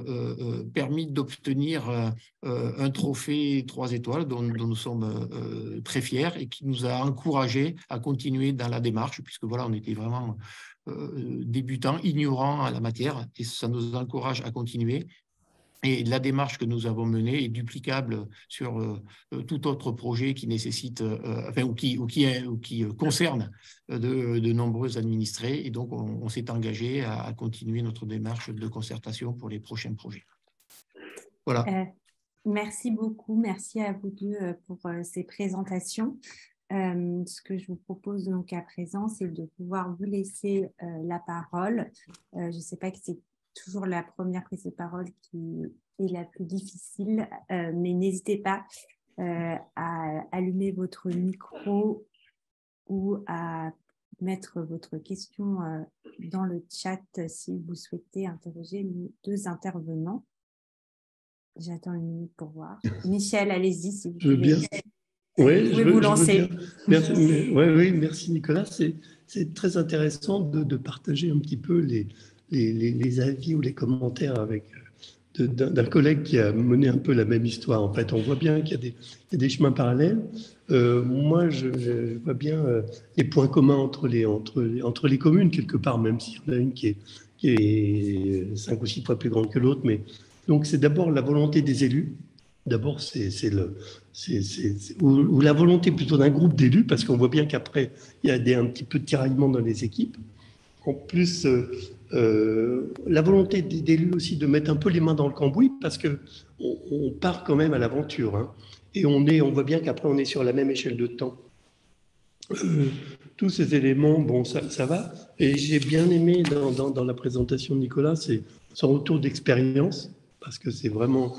permis d'obtenir un trophée 3 étoiles dont nous sommes très fiers et qui nous a encouragés à continuer dans la démarche, puisque voilà, on était vraiment débutants, ignorants à la matière, et ça nous encourage à continuer. Et la démarche que nous avons menée est duplicable sur tout autre projet qui nécessite, ou qui concerne de nombreux administrés. Et donc, on s'est engagé à continuer notre démarche de concertation pour les prochains projets. Voilà. Merci beaucoup. Merci à vous deux pour ces présentations. Ce que je vous propose donc à présent, c'est de pouvoir vous laisser la parole. Je ne sais pas que c'est toujours la première prise de parole qui est la plus difficile, mais n'hésitez pas à allumer votre micro ou à mettre votre question dans le chat si vous souhaitez interroger les deux intervenants. J'attends une minute pour voir. Michel, allez-y si vous Je veux voulez. bien. Oui, Vous pouvez vous lancer. Merci, oui, merci Nicolas. C'est très intéressant de partager un petit peu les avis ou les commentaires avec d'un collègue qui a mené un peu la même histoire. En fait, on voit bien qu'il y a des chemins parallèles. Moi, je vois bien les points communs entre les communes, quelque part, même s'il y en a une qui est 5 ou 6 fois plus grande que l'autre. Mais donc, c'est d'abord la volonté des élus. D'abord, ou la volonté plutôt d'un groupe d'élus, parce qu'on voit bien qu'après, il y a un petit peu de tiraillement dans les équipes. En plus, la volonté d'élus aussi de mettre un peu les mains dans le cambouis, parce qu'on part quand même à l'aventure. Hein, et on voit bien qu'après, on est sur la même échelle de temps. Tous ces éléments, bon, ça va. Et j'ai bien aimé dans la présentation de Nicolas, c'est son retour d'expérience, parce que c'est vraiment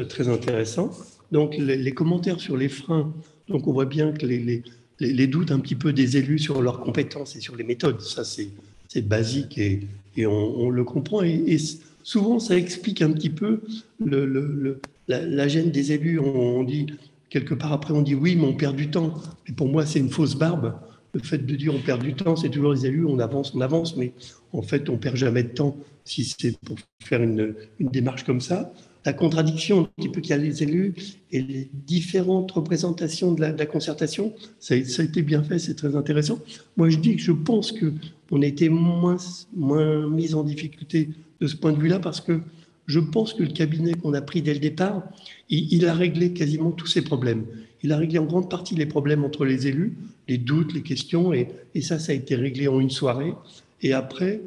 très intéressant. Donc, les commentaires sur les freins, donc on voit bien que les doutes un petit peu des élus sur leurs compétences et sur les méthodes, ça c'est basique et on le comprend. Et souvent, ça explique un petit peu la gêne des élus. On dit, quelque part après, on dit oui, mais on perd du temps. Mais pour moi, c'est une fausse barbe. Le fait de dire on perd du temps, c'est toujours les élus, on avance, mais en fait, on perd jamais de temps si c'est pour faire une démarche comme ça. La contradiction un petit peu qu'il y a les élus et les différentes représentations de la concertation, ça a été bien fait, c'est très intéressant. Moi, je dis que je pense qu'on a été moins mis en difficulté de ce point de vue-là parce que je pense que le cabinet qu'on a pris dès le départ, il a réglé quasiment tous ces problèmes. Il a réglé en grande partie les problèmes entre les élus, les doutes, les questions, et ça a été réglé en une soirée. Et après,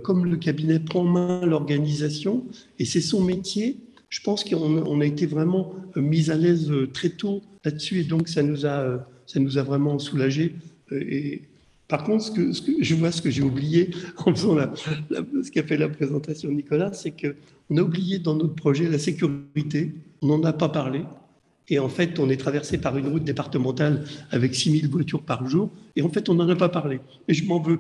comme le cabinet prend en main l'organisation, et c'est son métier, je pense qu'on a été vraiment mis à l'aise très tôt là-dessus, et donc ça nous a vraiment soulagés. Et par contre, ce que j'ai oublié en faisant ce qu'a fait la présentation de Nicolas, c'est qu'on a oublié dans notre projet la sécurité, on n'en a pas parlé. Et en fait, on est traversé par une route départementale avec 6000 voitures par jour. Et en fait, on n'en a pas parlé. Et je m'en veux.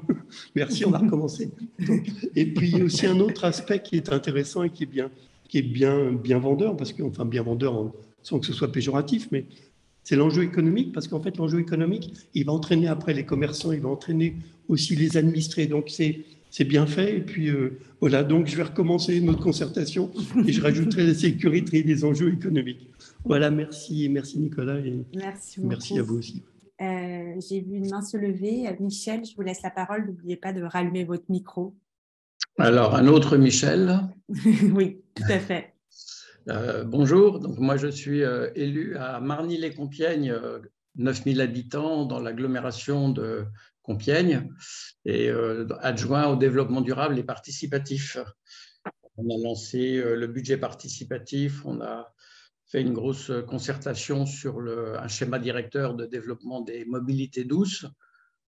Merci, on va recommencer. Donc, et puis, il y a aussi un autre aspect qui est intéressant et qui est bien vendeur, parce que, enfin, bien vendeur sans que ce soit péjoratif, mais c'est l'enjeu économique, parce qu'en fait, l'enjeu économique, il va entraîner après les commerçants, il va entraîner aussi les administrés. Donc, c'est bien fait. Et puis, voilà, donc je vais recommencer notre concertation et je rajouterai la sécurité et les enjeux économiques. Voilà, merci Nicolas et merci à vous aussi. J'ai vu une main se lever. Michel, je vous laisse la parole. N'oubliez pas de rallumer votre micro. Alors, un autre Michel. Oui, tout à fait. Bonjour, donc moi je suis élu à Marny-les-Compiègnes, 9000 habitants dans l'agglomération de Compiègne et adjoint au développement durable et participatif. On a lancé le budget participatif, on a fait une grosse concertation sur un schéma directeur de développement des mobilités douces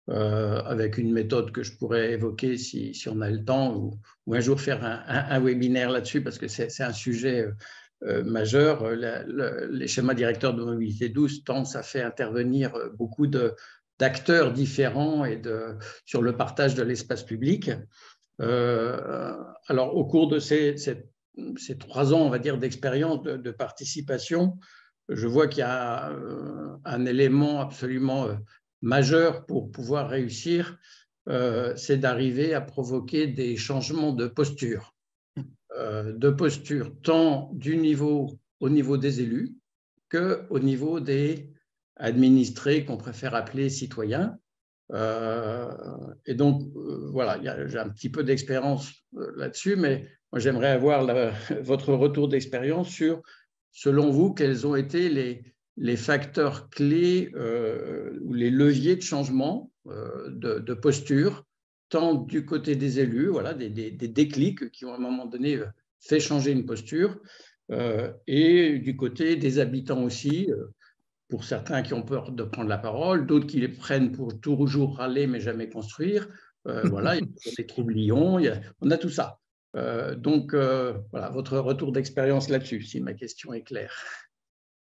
avec une méthode que je pourrais évoquer si on a le temps ou un jour faire un webinaire là-dessus parce que c'est un sujet majeur. Les schémas directeurs de mobilité douce tendent à faire intervenir beaucoup d'acteurs différents et sur le partage de l'espace public. Alors, au cours de ces 3 ans, on va dire, d'expérience de participation, je vois qu'il y a un élément absolument majeur pour pouvoir réussir, c'est d'arriver à provoquer des changements de posture. Tant au niveau des élus qu'au niveau des administrés qu'on préfère appeler citoyens. Et donc, voilà, j'ai un petit peu d'expérience là-dessus, mais moi, j'aimerais avoir votre retour d'expérience sur, selon vous, quels ont été les facteurs clés ou les leviers de changement de posture, tant du côté des élus, voilà, des déclics qui ont à un moment donné fait changer une posture, et du côté des habitants aussi, pour certains qui ont peur de prendre la parole, d'autres qui les prennent pour toujours râler mais jamais construire. Voilà, il y a des troublions, on a tout ça. Donc, voilà, votre retour d'expérience là-dessus, si ma question est claire.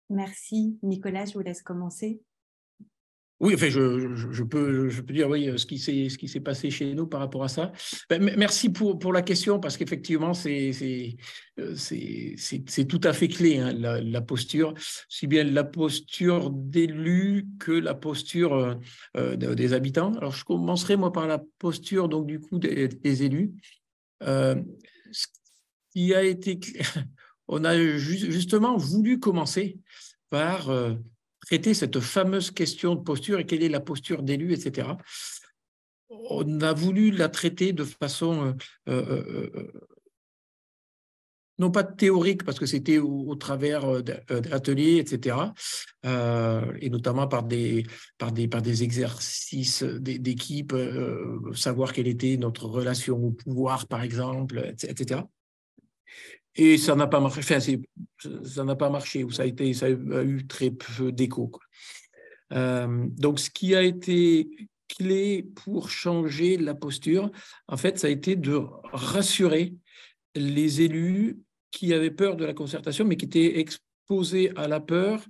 Merci. Nicolas, je vous laisse commencer. Oui, enfin, je peux dire oui, ce qui s'est passé chez nous par rapport à ça. Merci pour la question, parce qu'effectivement, c'est tout à fait clé, hein, la posture, si bien la posture d'élu que la posture des habitants. Alors, je commencerai, moi, par la posture, donc, du coup, des élus. Ce qui a été... On a justement voulu commencer par... traiter cette fameuse question de posture et quelle est la posture d'élu, etc. On a voulu la traiter de façon non pas théorique, parce que c'était au travers d'ateliers, etc., et notamment par des exercices d'équipe, savoir quelle était notre relation au pouvoir, par exemple, etc. Et ça n'a pas marché. Enfin, ça n'a pas marché, ou ça a eu très peu d'écho. Donc, ce qui a été clé pour changer la posture, en fait, ça a été de rassurer les élus qui avaient peur de la concertation, mais qui étaient exposés à la peur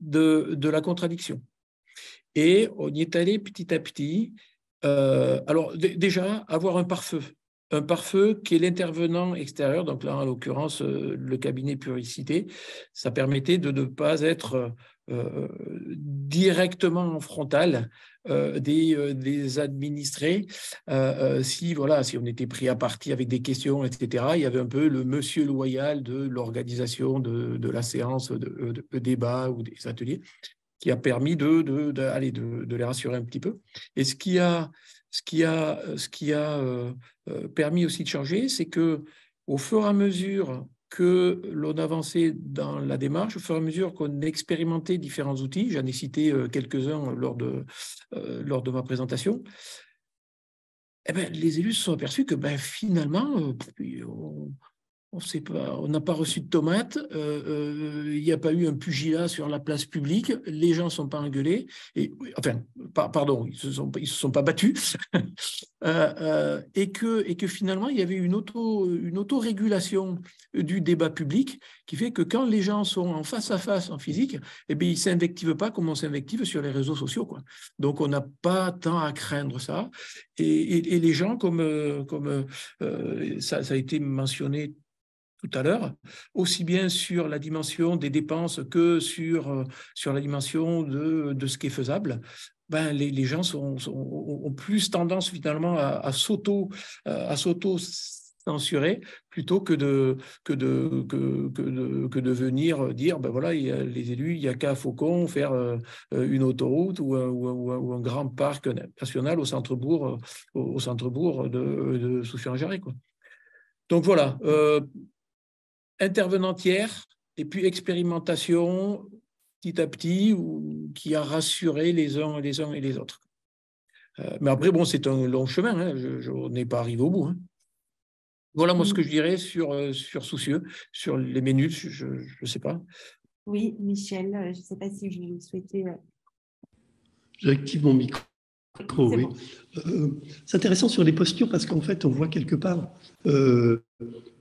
de la contradiction. Et on y est allé petit à petit. Alors, déjà, avoir un pare-feu. Un pare-feu qui est l'intervenant extérieur, donc là, en l'occurrence, le cabinet Puricité, ça permettait de ne pas être directement en frontal des administrés. Si on était pris à partie avec des questions, etc., il y avait un peu le monsieur loyal de l'organisation de la séance de débat ou des ateliers, qui a permis de les rassurer un petit peu. Et ce qui a permis aussi de changer, c'est que au fur et à mesure que l'on avançait dans la démarche, au fur et à mesure qu'on expérimentait différents outils, j'en ai cité quelques-uns lors de ma présentation, les élus se sont aperçus que finalement, on n'a pas reçu de tomates, il n'y a pas eu un pugilat sur la place publique, les gens ne sont pas engueulés, pardon, ils se sont pas battus, et que finalement, il y avait une autorégulation du débat public qui fait que quand les gens sont en face à face, en physique, ils ne s'invectivent pas comme on s'invective sur les réseaux sociaux, quoi. Donc, on n'a pas tant à craindre ça. Et les gens, comme ça a été mentionné tout à l'heure, aussi bien sur la dimension des dépenses que sur la dimension de ce qui est faisable, les gens ont plus tendance finalement à s'auto-censurer plutôt que de venir dire, voilà, il y a les élus, il n'y a qu'à Faucon faire une autoroute ou un grand parc national au centre-bourg de Soucy-en-Jarret, quoi. Donc voilà, intervenant tiers et puis expérimentation petit à petit qui a rassuré les uns et les autres. Mais après, c'est un long chemin, hein, on n'est pas arrivé au bout, hein. Voilà, moi, ce que je dirais sur Soucieux, sur les minutes, je ne sais pas. Oui, Michel, je ne sais pas si vous souhaitez... J'active mon micro. Oui. C'est intéressant sur les postures parce qu'en fait, on voit quelque part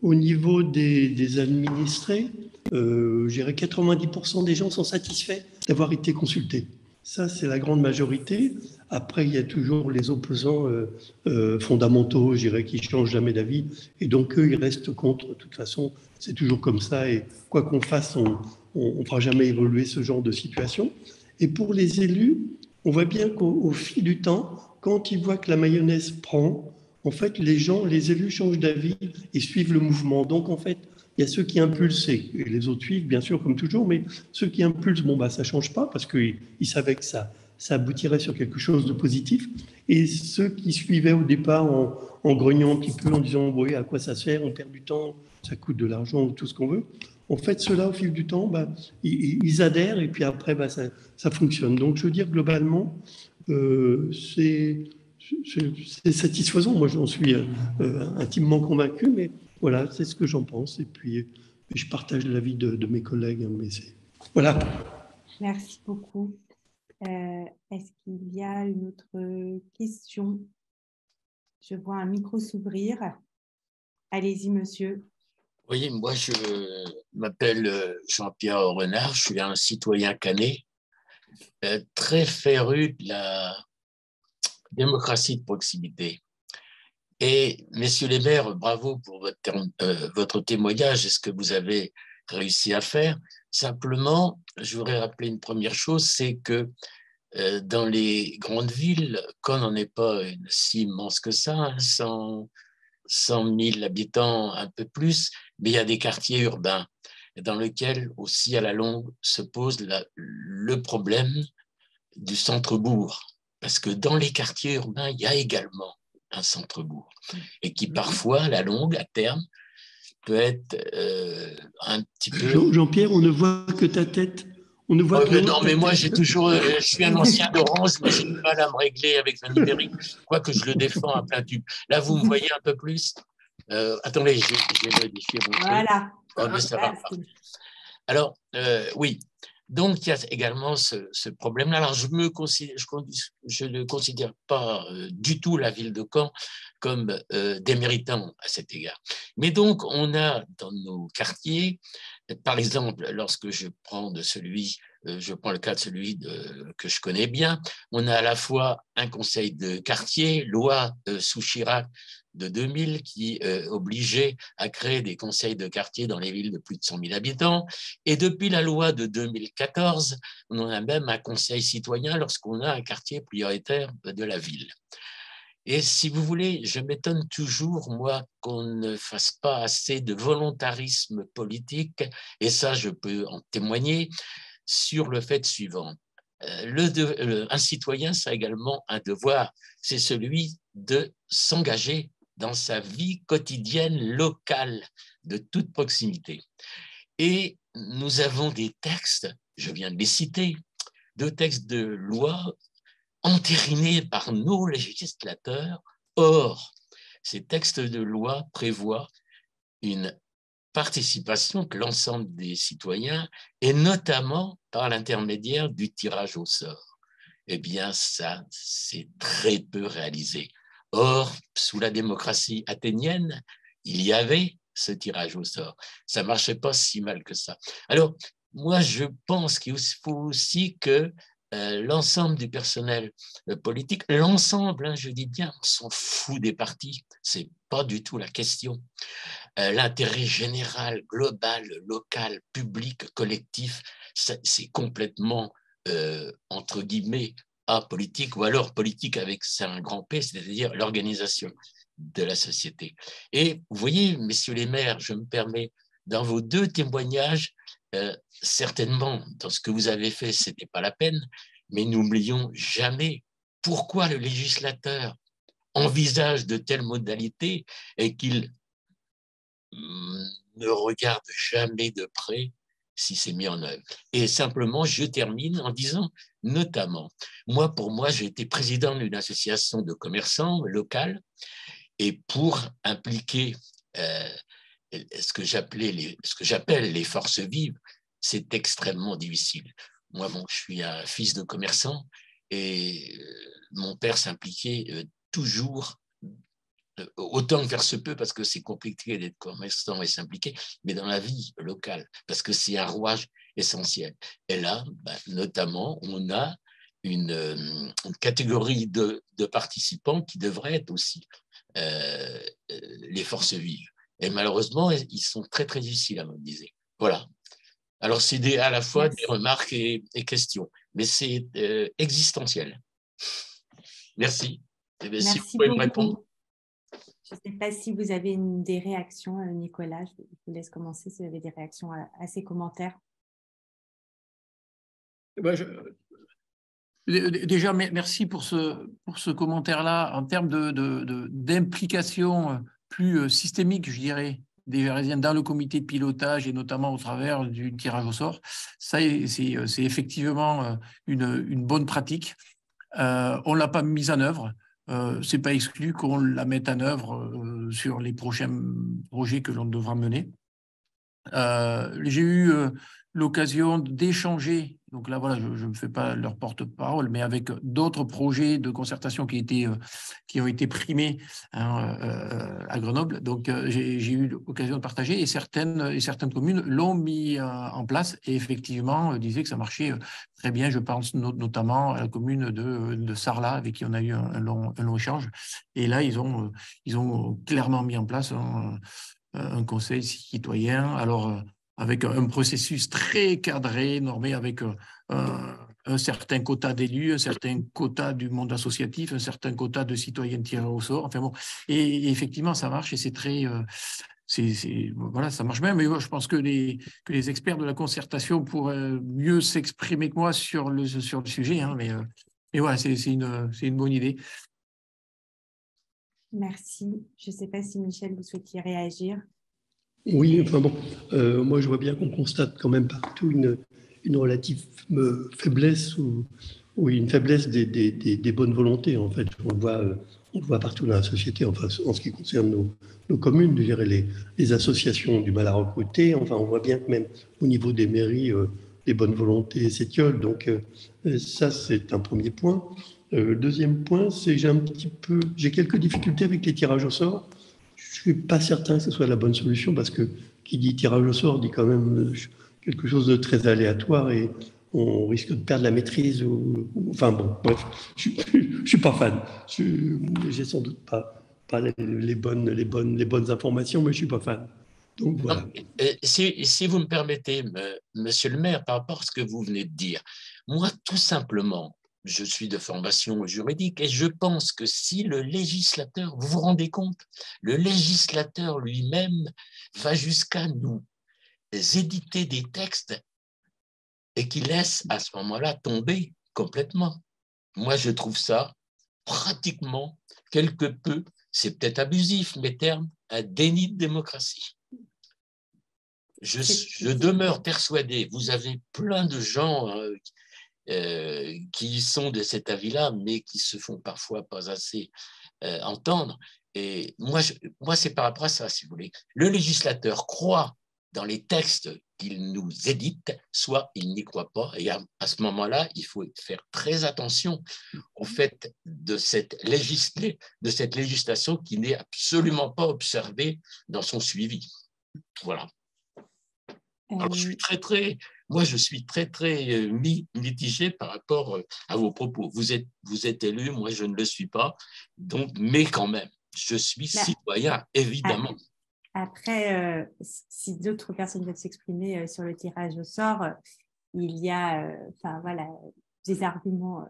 au niveau des administrés, je dirais 90% des gens sont satisfaits d'avoir été consultés. Ça, c'est la grande majorité. Après, il y a toujours les opposants fondamentaux, je dirais, qui ne changent jamais d'avis. Et donc, eux, ils restent contre. De toute façon, c'est toujours comme ça. Et quoi qu'on fasse, on ne fera jamais évoluer ce genre de situation. Et pour les élus, on voit bien qu'au fil du temps, quand ils voient que la mayonnaise prend, en fait, les élus changent d'avis et suivent le mouvement. Donc, en fait, il y a ceux qui impulsent et les autres suivent, bien sûr, comme toujours, mais ceux qui impulsent, ça ne change pas parce qu'ils savaient que ça aboutirait sur quelque chose de positif. Et ceux qui suivaient au départ en grognant un petit peu, en disant, oui, à quoi ça sert, on perd du temps, ça coûte de l'argent, tout ce qu'on veut. En fait, ceux-là, au fil du temps, ils adhèrent et puis après, ça fonctionne. Donc, je veux dire, globalement, c'est satisfaisant. Moi, j'en suis intimement convaincu, mais voilà, c'est ce que j'en pense. Et puis, je partage l'avis de mes collègues. Hein, mais voilà. Merci beaucoup. Est-ce qu'il y a une autre question? Je vois un micro s'ouvrir. Allez-y, monsieur. Oui, moi, je m'appelle Jean-Pierre Renard, je suis un citoyen canet, très féru de la démocratie de proximité. Et, messieurs les maires, bravo pour votre témoignage et ce que vous avez réussi à faire. Simplement, je voudrais rappeler une première chose, c'est que dans les grandes villes, quand on n'est pas si immense que ça, 100 000 habitants, un peu plus, mais il y a des quartiers urbains dans lesquels aussi à la longue se pose le problème du centre-bourg. Parce que dans les quartiers urbains, il y a également un centre-bourg et qui parfois, à la longue, à terme, peut être un petit peu… Jean-Pierre, on ne voit que ta tête. On ne voit que non, mais moi, j'ai toujours… je suis un ancien d'Orange, mais j'ai du mal à me régler avec le numérique, quoique je le défends à plein tube. Là, vous me voyez un peu plus. Attendez, j'ai modifié mon truc. Voilà. Oh, mais ça va pas. Alors, oui. Donc, il y a également ce problème-là. Alors, je ne considère pas du tout la ville de Caen comme déméritant à cet égard. Mais donc, on a dans nos quartiers, par exemple, lorsque je prends le cas de celui que je connais bien, on a à la fois un conseil de quartier, loi sous Chirac de 2000 qui obligeait à créer des conseils de quartier dans les villes de plus de 100 000 habitants. Et depuis la loi de 2014, on en a même un conseil citoyen lorsqu'on a un quartier prioritaire de la ville. Et si vous voulez, je m'étonne toujours, moi, qu'on ne fasse pas assez de volontarisme politique, et ça, je peux en témoigner, sur le fait suivant. Un citoyen, ça a également un devoir, c'est celui de s'engager dans sa vie quotidienne locale de toute proximité. Et nous avons des textes, je viens de les citer, deux textes de loi entérinés par nos législateurs. Or, ces textes de loi prévoient une participation de l'ensemble des citoyens, et notamment par l'intermédiaire du tirage au sort. Eh bien, ça, c'est très peu réalisé. Or, sous la démocratie athénienne, il y avait ce tirage au sort. Ça ne marchait pas si mal que ça. Alors, moi, je pense qu'il faut aussi que l'ensemble du personnel politique, l'ensemble, je dis bien, on s'en fout des partis, ce n'est pas du tout la question. L'intérêt général, global, local, public, collectif, c'est complètement, entre guillemets, apolitique, ou alors politique avec un grand P, c'est-à-dire l'organisation de la société. Et vous voyez, messieurs les maires, je me permets, dans vos deux témoignages, certainement, dans ce que vous avez fait, ce n'était pas la peine, mais n'oublions jamais pourquoi le législateur envisage de telles modalités et qu'il ne regarde jamais de près si c'est mis en œuvre. Et simplement, je termine en disant, notamment, pour moi, j'ai été président d'une association de commerçants locales, et pour impliquer ce que j'appelle les forces vives, c'est extrêmement difficile. Moi, je suis un fils de commerçant, et mon père s'impliquait toujours, autant que faire se peut, parce que c'est compliqué d'être commerçant et s'impliquer, mais dans la vie locale, parce que c'est un rouage essentiel. Et là, notamment, on a une catégorie de participants qui devraient être aussi les forces vives. Et malheureusement, ils sont très, très difficiles à mobiliser. Voilà. Alors, c'est à la fois des remarques et questions, mais c'est existentiel. Merci. Et bien, si vous pouvez me répondre. Je ne sais pas si vous avez des réactions, Nicolas. Je vous laisse commencer si vous avez des réactions à ces commentaires. Déjà, merci pour ce commentaire-là. En termes d'implication plus systémique, je dirais, des Vérésiens dans le comité de pilotage et notamment au travers du tirage au sort, ça, c'est effectivement une bonne pratique. On ne l'a pas mise en œuvre. Ce n'est pas exclu qu'on la mette en œuvre sur les prochains projets que l'on devra mener. J'ai eu l'occasion d'échanger, donc là voilà, je ne me fais pas leur porte-parole, mais avec d'autres projets de concertation qui ont été primés à Grenoble. Donc j'ai eu l'occasion de partager et certaines communes l'ont mis en place et effectivement disaient que ça marchait très bien. Je pense notamment à la commune de Sarlat avec qui on a eu un long échange. Et là, ils ont clairement mis en place un conseil citoyen, alors avec un processus très cadré, normé, avec un certain quota d'élus, un certain quota du monde associatif, un certain quota de citoyens tirés au sort. Enfin bon, et effectivement, ça marche et c'est très... voilà, ça marche bien, mais moi, je pense que les experts de la concertation pourraient mieux s'exprimer que moi sur le sujet, hein, mais voilà, c'est une bonne idée. Merci. Je ne sais pas si Michel, vous souhaitiez réagir. Oui, enfin bon, moi je vois bien qu'on constate quand même partout une relative faiblesse ou une faiblesse des bonnes volontés. En fait, on le voit partout dans la société. Enfin, en ce qui concerne nos communes, je dirais les associations ont du mal à recruter. Enfin, on voit bien que même au niveau des mairies, les bonnes volontés s'étiolent. Donc ça, c'est un premier point. Deuxième point, c'est que j'ai quelques difficultés avec les tirages au sort. Je ne suis pas certain que ce soit la bonne solution parce que qui dit tirage au sort dit quand même quelque chose de très aléatoire et on risque de perdre la maîtrise. Enfin bon, bref, je ne suis pas fan. J'ai sans doute pas les bonnes informations, mais je ne suis pas fan. Donc voilà. Donc, si vous me permettez, monsieur le maire, par rapport à ce que vous venez de dire, moi, tout simplement, je suis de formation juridique et je pense que si le législateur, vous vous rendez compte, le législateur lui-même va jusqu'à nous éditer des textes et qui laisse à ce moment-là tomber complètement. Moi, je trouve ça pratiquement quelque peu, c'est peut-être abusif, mes termes, un déni de démocratie. Je demeure persuadé, vous avez plein de gens qui sont de cet avis-là, mais qui se font parfois pas assez entendre. Et moi, c'est par rapport à ça, si vous voulez. Le législateur croit dans les textes qu'il nous édite, soit il n'y croit pas. Et à ce moment-là, il faut faire très attention au fait de cette législation qui n'est absolument pas observée dans son suivi. Voilà. Alors, je suis très mitigé par rapport à vos propos. Vous êtes élu, moi je ne le suis pas, donc, mais quand même, je suis citoyen, évidemment. Après, si d'autres personnes veulent s'exprimer sur le tirage au sort, il y a voilà, des arguments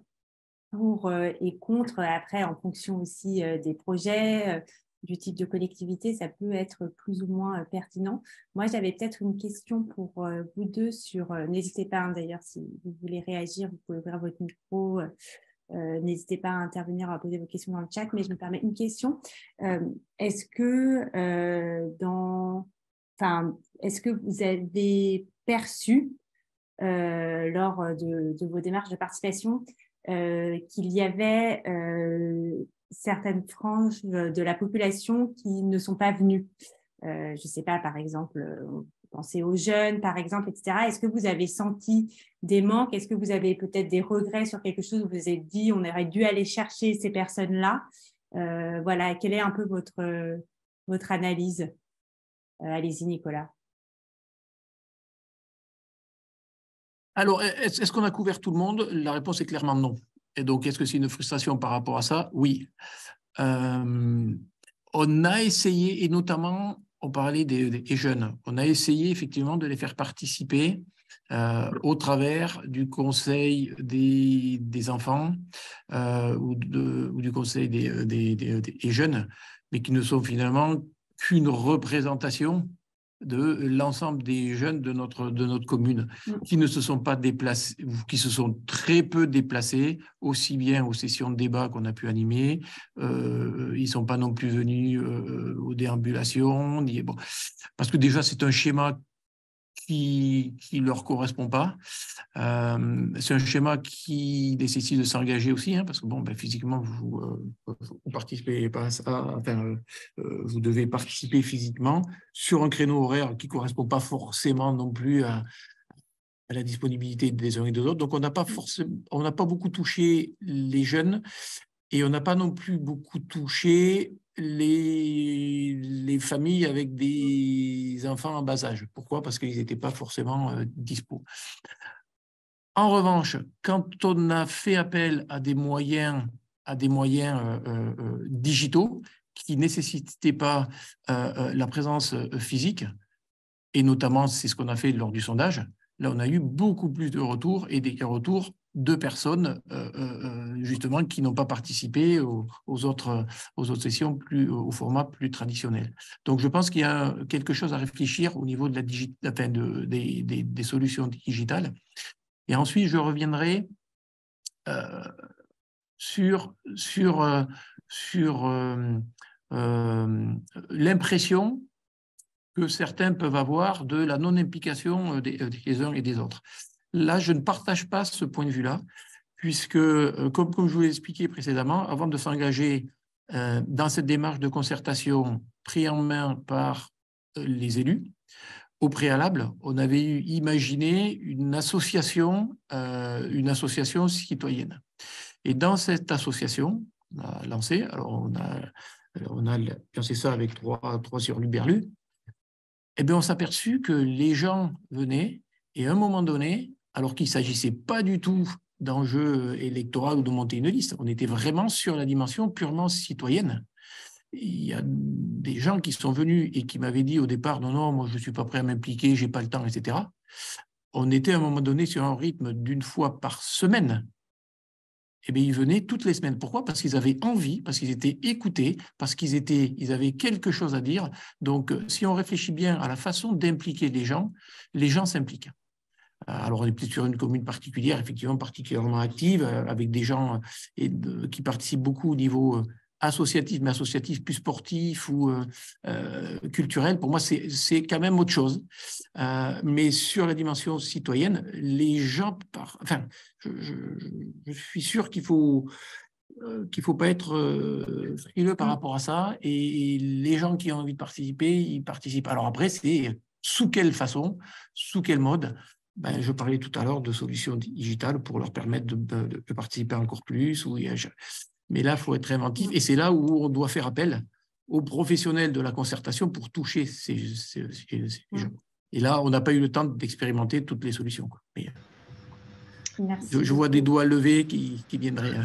pour et contre. Après, en fonction aussi des projets, du type de collectivité, ça peut être plus ou moins pertinent. Moi, j'avais peut-être une question pour vous deux sur, n'hésitez pas d'ailleurs, si vous voulez réagir, vous pouvez ouvrir votre micro, n'hésitez pas à intervenir, à poser vos questions dans le chat, mais je me permets une question. Est-ce que est-ce que vous avez perçu lors de vos démarches de participation qu'il y avait certaines franges de la population qui ne sont pas venues. Je ne sais pas, par exemple, pensez aux jeunes, par exemple, etc. Est-ce que vous avez senti des manques? Est-ce que vous avez peut-être des regrets sur quelque chose où vous vous êtes dit on aurait dû aller chercher ces personnes-là? Voilà, quelle est un peu votre analyse? Allez-y, Nicolas. Alors, est-ce qu'on a couvert tout le monde? La réponse est clairement non. Et donc, est-ce que c'est une frustration par rapport à ça? Oui. On a essayé, et notamment, on parlait des jeunes, on a essayé effectivement de les faire participer au travers du conseil des enfants ou du conseil des jeunes, mais qui ne sont finalement qu'une représentation de l'ensemble des jeunes de notre commune qui ne se sont pas déplacés, qui se sont très peu déplacés, aussi bien aux sessions de débat qu'on a pu animer. Ils ne sont pas non plus venus aux déambulations. Bon, parce que déjà, c'est un schéma qui ne leur correspond pas. C'est un schéma qui nécessite de s'engager aussi, parce que physiquement, vous participez pas à ça, vous devez participer physiquement sur un créneau horaire qui ne correspond pas forcément non plus à la disponibilité des uns et des autres. Donc, on n'a pas beaucoup touché les jeunes et on n'a pas non plus beaucoup touché les familles avec des enfants en bas âge. Pourquoi? Parce qu'ils n'étaient pas forcément dispo. En revanche, quand on a fait appel à des moyens digitaux qui ne nécessitaient pas la présence physique, et notamment c'est ce qu'on a fait lors du sondage, là on a eu beaucoup plus de retours et des retours de personnes justement qui n'ont pas participé aux autres sessions au format plus traditionnel. Donc je pense qu'il y a quelque chose à réfléchir au niveau de des solutions digitales. Et ensuite, je reviendrai sur l'impression que certains peuvent avoir de la non-implication des uns et des autres. Là, je ne partage pas ce point de vue-là, puisque, comme je vous l'ai expliqué précédemment, avant de s'engager dans cette démarche de concertation prise en main par les élus, au préalable, on avait imaginé une association citoyenne. Et dans cette association, on a lancé, alors on a lancé ça avec trois hurluberlus, et bien on s'est aperçu que les gens venaient, et à un moment donné, alors qu'il ne s'agissait pas du tout d'enjeux électoraux ou de monter une liste, on était vraiment sur la dimension purement citoyenne. Il y a des gens qui sont venus et qui m'avaient dit au départ, non, moi je ne suis pas prêt à m'impliquer, je n'ai pas le temps, etc. On était à un moment donné sur un rythme d'une fois par semaine. Eh bien, ils venaient toutes les semaines. Pourquoi? Parce qu'ils avaient envie, parce qu'ils étaient écoutés, parce qu'ils avaient quelque chose à dire. Donc, si on réfléchit bien à la façon d'impliquer les gens s'impliquent. Alors, on est plus sur une commune particulière, effectivement particulièrement active, avec des gens qui participent beaucoup au niveau associatif, mais associatif plus sportif ou culturel. Pour moi, c'est quand même autre chose. Mais sur la dimension citoyenne, les gens... je suis sûr qu'il faut pas être frileux par rapport à ça. Et les gens qui ont envie de participer, ils participent. Alors après, c'est sous quelle façon, sous quel mode? Je parlais tout à l'heure de solutions digitales pour leur permettre de participer encore plus. Mais là, il faut être inventif. Et c'est là où on doit faire appel aux professionnels de la concertation pour toucher ces gens. Et là, on n'a pas eu le temps d'expérimenter toutes les solutions. Mais, merci. Je vois des doigts levés qui viendraient.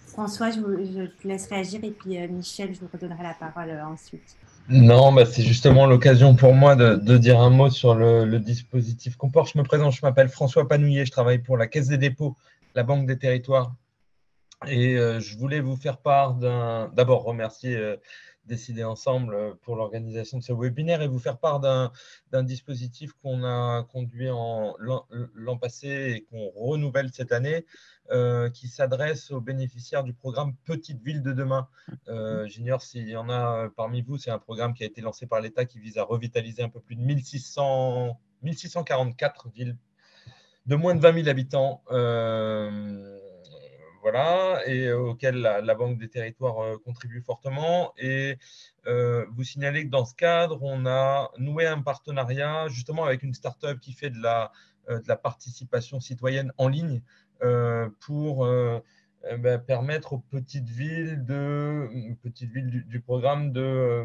François, je te laisse réagir et puis Michel, je vous redonnerai la parole ensuite. Non, c'est justement l'occasion pour moi de dire un mot sur le dispositif Comport. Je me présente, je m'appelle François Panouillet, je travaille pour la Caisse des dépôts, la Banque des territoires. Et je voulais vous faire part d'abord remercier Décider Ensemble pour l'organisation de ce webinaire et vous faire part d'un dispositif qu'on a conduit l'an passé et qu'on renouvelle cette année, qui s'adresse aux bénéficiaires du programme Petite Ville de demain. J'ignore s'il y en a parmi vous, c'est un programme qui a été lancé par l'État qui vise à revitaliser un peu plus de 1644 villes de moins de 20 000 habitants. Voilà, et auquel la Banque des territoires contribue fortement. Et vous signalez que dans ce cadre, on a noué un partenariat justement avec une start-up qui fait de la participation citoyenne en ligne pour permettre aux petites villes du programme de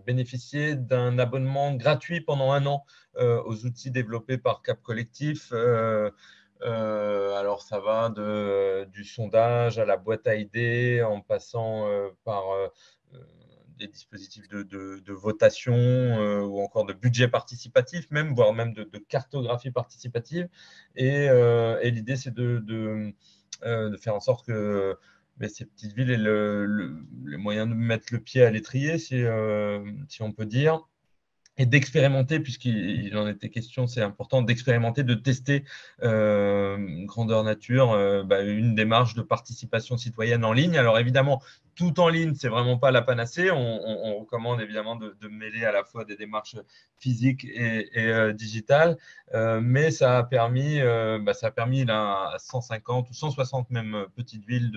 bénéficier d'un abonnement gratuit pendant 1 an aux outils développés par Cap Collectif. Alors, ça va du sondage à la boîte à idées, en passant par des dispositifs de votation ou encore de budget participatif, voire même de cartographie participative. Et l'idée, c'est de faire en sorte que ces petites villes aient les moyens de mettre le pied à l'étrier, si on peut dire. et d'expérimenter, puisqu'il en était question, c'est important d'expérimenter, de tester grandeur nature, une démarche de participation citoyenne en ligne. Alors évidemment, tout en ligne, c'est vraiment pas la panacée. On recommande évidemment de mêler à la fois des démarches physiques et digitales, mais ça a permis là, à 150 ou 160 même petites villes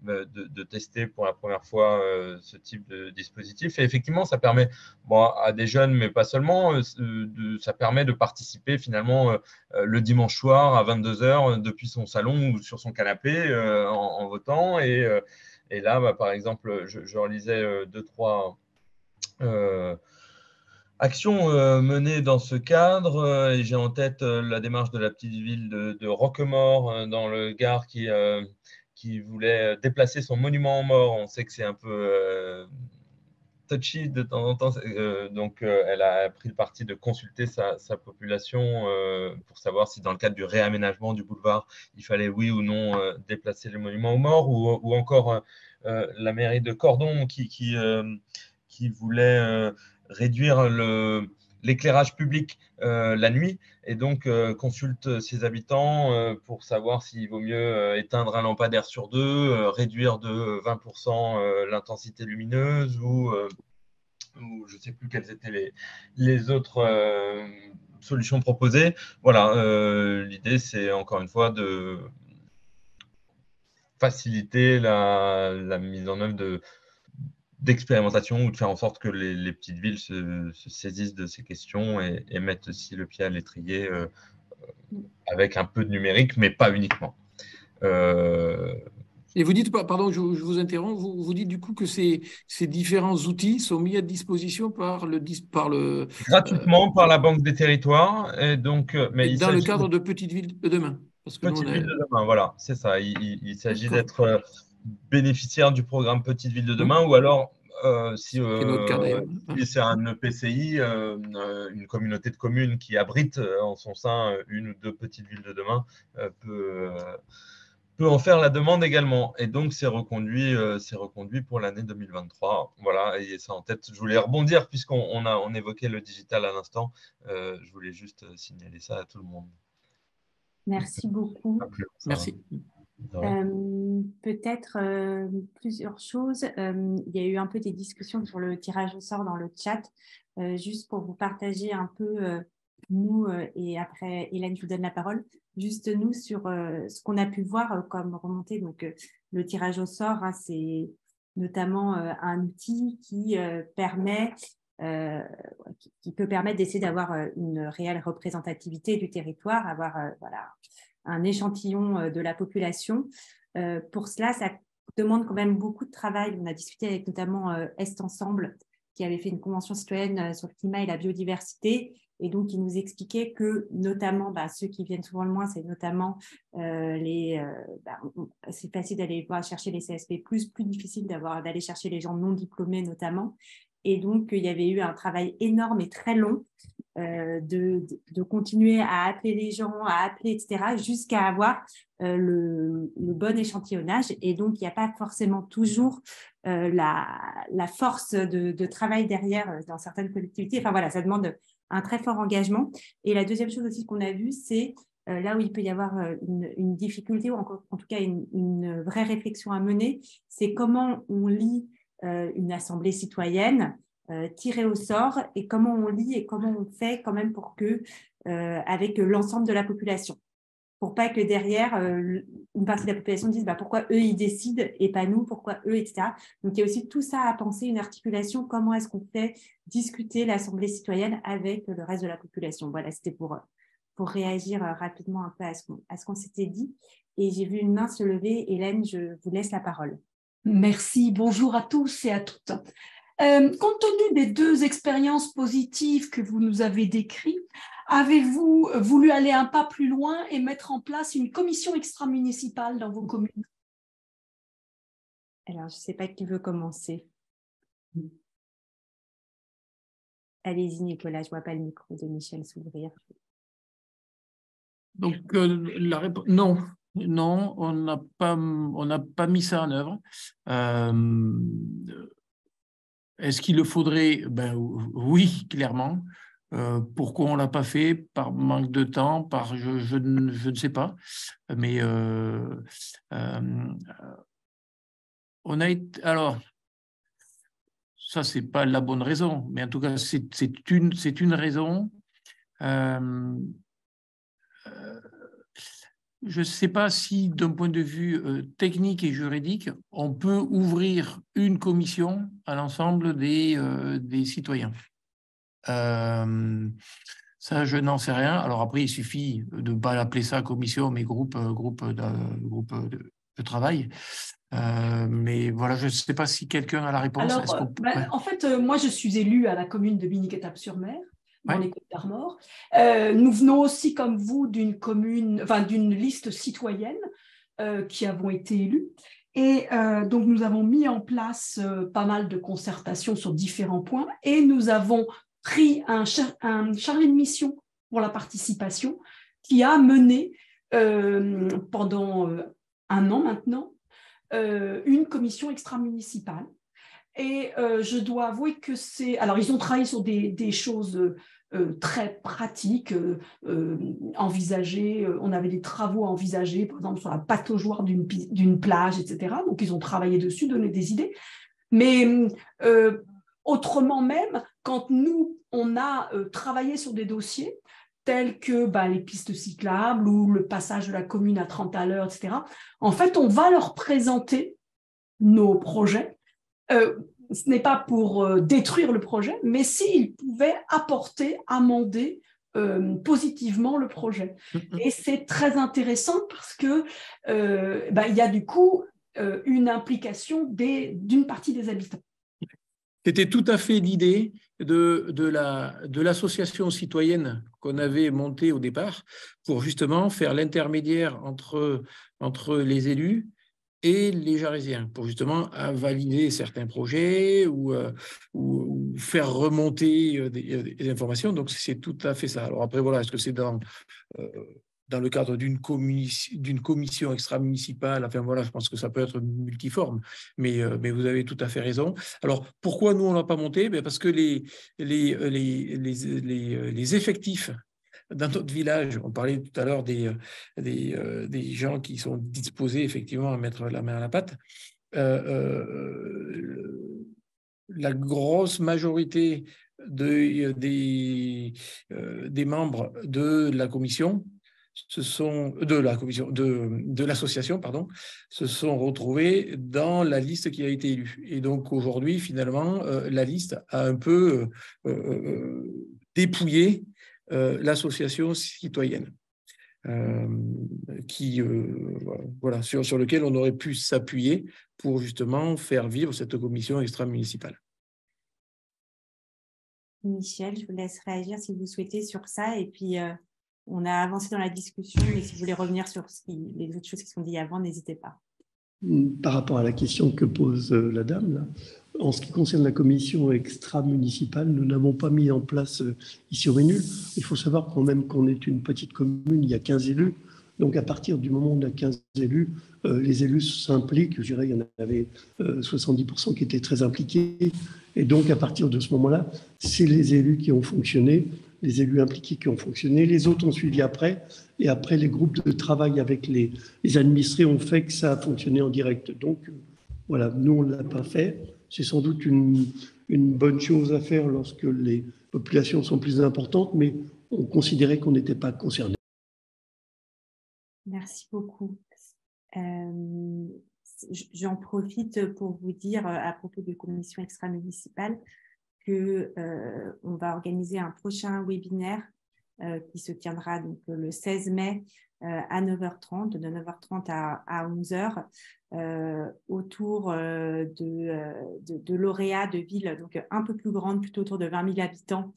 de tester pour la première fois ce type de dispositif. Et effectivement, ça permet à des jeunes, mais pas seulement, ça permet de participer finalement le dimanche soir à 22 h depuis son salon ou sur son canapé en votant. Et là, par exemple, je relisais 2-3 actions menées dans ce cadre. Et j'ai en tête la démarche de la petite ville de Roquemaure dans le Gard qui voulait déplacer son monument aux morts. On sait que c'est un peu touchy de temps en temps. Donc, elle a pris le parti de consulter sa population pour savoir si dans le cadre du réaménagement du boulevard, il fallait oui ou non déplacer le monument aux morts, ou encore la mairie de Cordon qui voulait réduire l'éclairage public la nuit et donc consulte ses habitants pour savoir s'il vaut mieux éteindre un lampadaire sur 2, réduire de 20% l'intensité lumineuse ou je ne sais plus quelles étaient les autres solutions proposées. Voilà, l'idée c'est encore une fois de faciliter la mise en œuvre d'expérimentation ou de faire en sorte que les petites villes se saisissent de ces questions et mettent aussi le pied à l'étrier avec un peu de numérique, mais pas uniquement. Et vous dites, pardon, je vous interromps, vous dites du coup que ces différents outils sont mis à disposition par le gratuitement par la Banque des Territoires. Et donc, mais dans le cadre de Petites Villes de demain. Parce que Petite Ville de demain, voilà, c'est ça. Il s'agit d'être bénéficiaire du programme Petite Ville de demain, ou alors si c'est un EPCI, une communauté de communes qui abrite en son sein une ou deux petites villes de demain, peut en faire la demande également. Et donc, c'est reconduit pour l'année 2023. Voilà, ayez ça en tête. Je voulais rebondir puisqu'on évoquait le digital à l'instant. Je voulais juste signaler ça à tout le monde. Merci beaucoup. Merci. Peut-être plusieurs choses. Il y a eu un peu des discussions sur le tirage au sort dans le chat. Juste pour vous partager un peu, nous, et après, Hélène, je vous donne la parole. Juste nous, sur ce qu'on a pu voir comme remontée. Donc, le tirage au sort, c'est notamment un outil qui peut permettre d'essayer d'avoir une réelle représentativité du territoire, avoir un échantillon de la population. Pour cela, ça demande quand même beaucoup de travail. On a discuté avec notamment Est Ensemble, qui avait fait une convention citoyenne sur le climat et la biodiversité, et donc il nous expliquait que notamment, ceux qui viennent souvent le moins, c'est notamment c'est facile d'aller chercher les CSP+, plus difficile d'aller chercher les gens non diplômés notamment. Et donc, il y avait eu un travail énorme et très long de continuer à appeler les gens, à appeler, etc., jusqu'à avoir le bon échantillonnage. Et donc, il n'y a pas forcément toujours la force de travail derrière dans certaines collectivités. Enfin, voilà, ça demande un très fort engagement. Et la deuxième chose aussi qu'on a vue, c'est là où il peut y avoir une difficulté, ou en tout cas une vraie réflexion à mener, c'est comment on lit une assemblée citoyenne tirée au sort, et comment on lit et comment on fait quand même pour que, avec l'ensemble de la population, pour pas que derrière, une partie de la population dise pourquoi eux ils décident et pas nous, pourquoi eux, etc. Donc il y a aussi tout ça à penser, une articulation, comment est-ce qu'on fait discuter l'assemblée citoyenne avec le reste de la population. Voilà, c'était pour réagir rapidement un peu à ce qu'on s'était dit. Et j'ai vu une main se lever. Hélène, je vous laisse la parole. Merci, bonjour à tous et à toutes. Compte tenu des deux expériences positives que vous nous avez décrites, avez-vous voulu aller un pas plus loin et mettre en place une commission extra-municipale dans vos communes? Alors, je ne sais pas qui veut commencer. Allez-y, Nicolas, je ne vois pas le micro de Michel s'ouvrir. Donc, la réponse, non. Non, on n'a pas mis ça en œuvre. Est-ce qu'il le faudrait? Ben, oui, clairement. Pourquoi on ne l'a pas fait? Par manque de temps, je ne sais pas. Mais on a été. Alors, ça, ce n'est pas la bonne raison, mais en tout cas, c'est une raison. Je ne sais pas si, d'un point de vue technique et juridique, on peut ouvrir une commission à l'ensemble des citoyens. Ça, je n'en sais rien. Alors après, il suffit de ne pas appeler ça commission, mais groupe de travail. Mais voilà, je ne sais pas si quelqu'un a la réponse. Alors, en fait, moi, je suis élue à la commune de Binic-Étape-sur-Mer, dans les Côtes-d'Armor. Nous venons aussi, comme vous, d'une liste citoyenne qui avons été élus. Et donc, nous avons mis en place pas mal de concertations sur différents points et nous avons pris un chargé de mission pour la participation qui a mené pendant 1 an maintenant une commission extra-municipale. Et je dois avouer que c'est... Alors, ils ont travaillé sur des choses très pratiques, envisagées. On avait des travaux à envisager, par exemple, sur la pataugeoire d'une plage, etc. Donc, ils ont travaillé dessus, donné des idées. Mais autrement même, quand nous, on a travaillé sur des dossiers tels que les pistes cyclables ou le passage de la commune à 30 à l'heure, etc., en fait, on va leur présenter nos projets. Ce n'est pas pour détruire le projet, mais s'ils pouvaient apporter, amender positivement le projet. Et c'est très intéressant parce que il y a du coup une implication d'une partie des habitants. C'était tout à fait l'idée de l'association citoyenne qu'on avait montée au départ pour justement faire l'intermédiaire entre les élus et les Jarésiens, pour justement valider certains projets ou faire remonter des informations. Donc, c'est tout à fait ça. Alors après, voilà, est-ce que c'est dans le cadre d'une commission extra-municipale? Enfin, voilà, je pense que ça peut être multiforme, mais vous avez tout à fait raison. Alors, pourquoi nous, on ne l'a pas monté? Parce que les effectifs dans notre village, on parlait tout à l'heure des gens qui sont disposés effectivement à mettre la main à la pâte. La grosse majorité des membres de la commission, de l'association, pardon, se sont retrouvés dans la liste qui a été élue. Et donc aujourd'hui, finalement, la liste a un peu dépouillé l'association citoyenne, sur lequel on aurait pu s'appuyer pour justement faire vivre cette commission extra-municipale. Michel, je vous laisse réagir si vous souhaitez sur ça. Et puis, on a avancé dans la discussion, mais si vous voulez revenir sur les autres choses qui sont dites avant, n'hésitez pas. Par rapport à la question que pose la dame, là, en ce qui concerne la commission extra-municipale, nous n'avons pas mis en place ici au Ménul. Il faut savoir quand même qu'on est une petite commune, il y a 15 élus. Donc à partir du moment où on a 15 élus, les élus s'impliquent. Je dirais il y en avait 70% qui étaient très impliqués. Et donc à partir de ce moment-là, c'est les élus qui ont fonctionné, les élus impliqués qui ont fonctionné. Les autres ont suivi après. Et après, les groupes de travail avec les administrés ont fait que ça a fonctionné en direct. Donc voilà, nous, on ne l'a pas fait. C'est sans doute une bonne chose à faire lorsque les populations sont plus importantes, mais on considérait qu'on n'était pas concernés. Merci beaucoup. J'en profite pour vous dire à propos de commission extra-municipale qu'on va organiser un prochain webinaire qui se tiendra donc, le 16 mai à 9h30, de 9h30 à 11h, autour de lauréats de villes donc un peu plus grandes, plutôt autour de 20 000 habitants,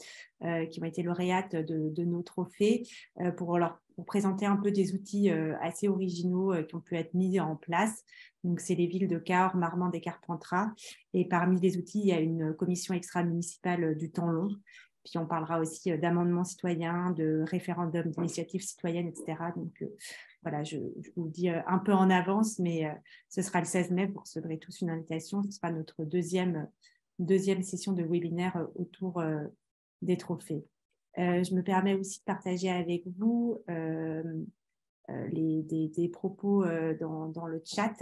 qui ont été lauréates de nos trophées, pour présenter un peu des outils assez originaux qui ont pu être mis en place. Donc, c'est les villes de Cahors, Marmande et Carpentras. Et parmi les outils, il y a une commission extra-municipale du temps long. Puis, on parlera aussi d'amendements citoyens, de référendums, d'initiatives citoyennes, etc. Donc, voilà, je vous dis un peu en avance, mais ce sera le 16 mai. Vous recevrez tous une invitation. Ce sera notre deuxième deuxième session de webinaire autour des trophées. Je me permets aussi de partager avec vous des propos dans le chat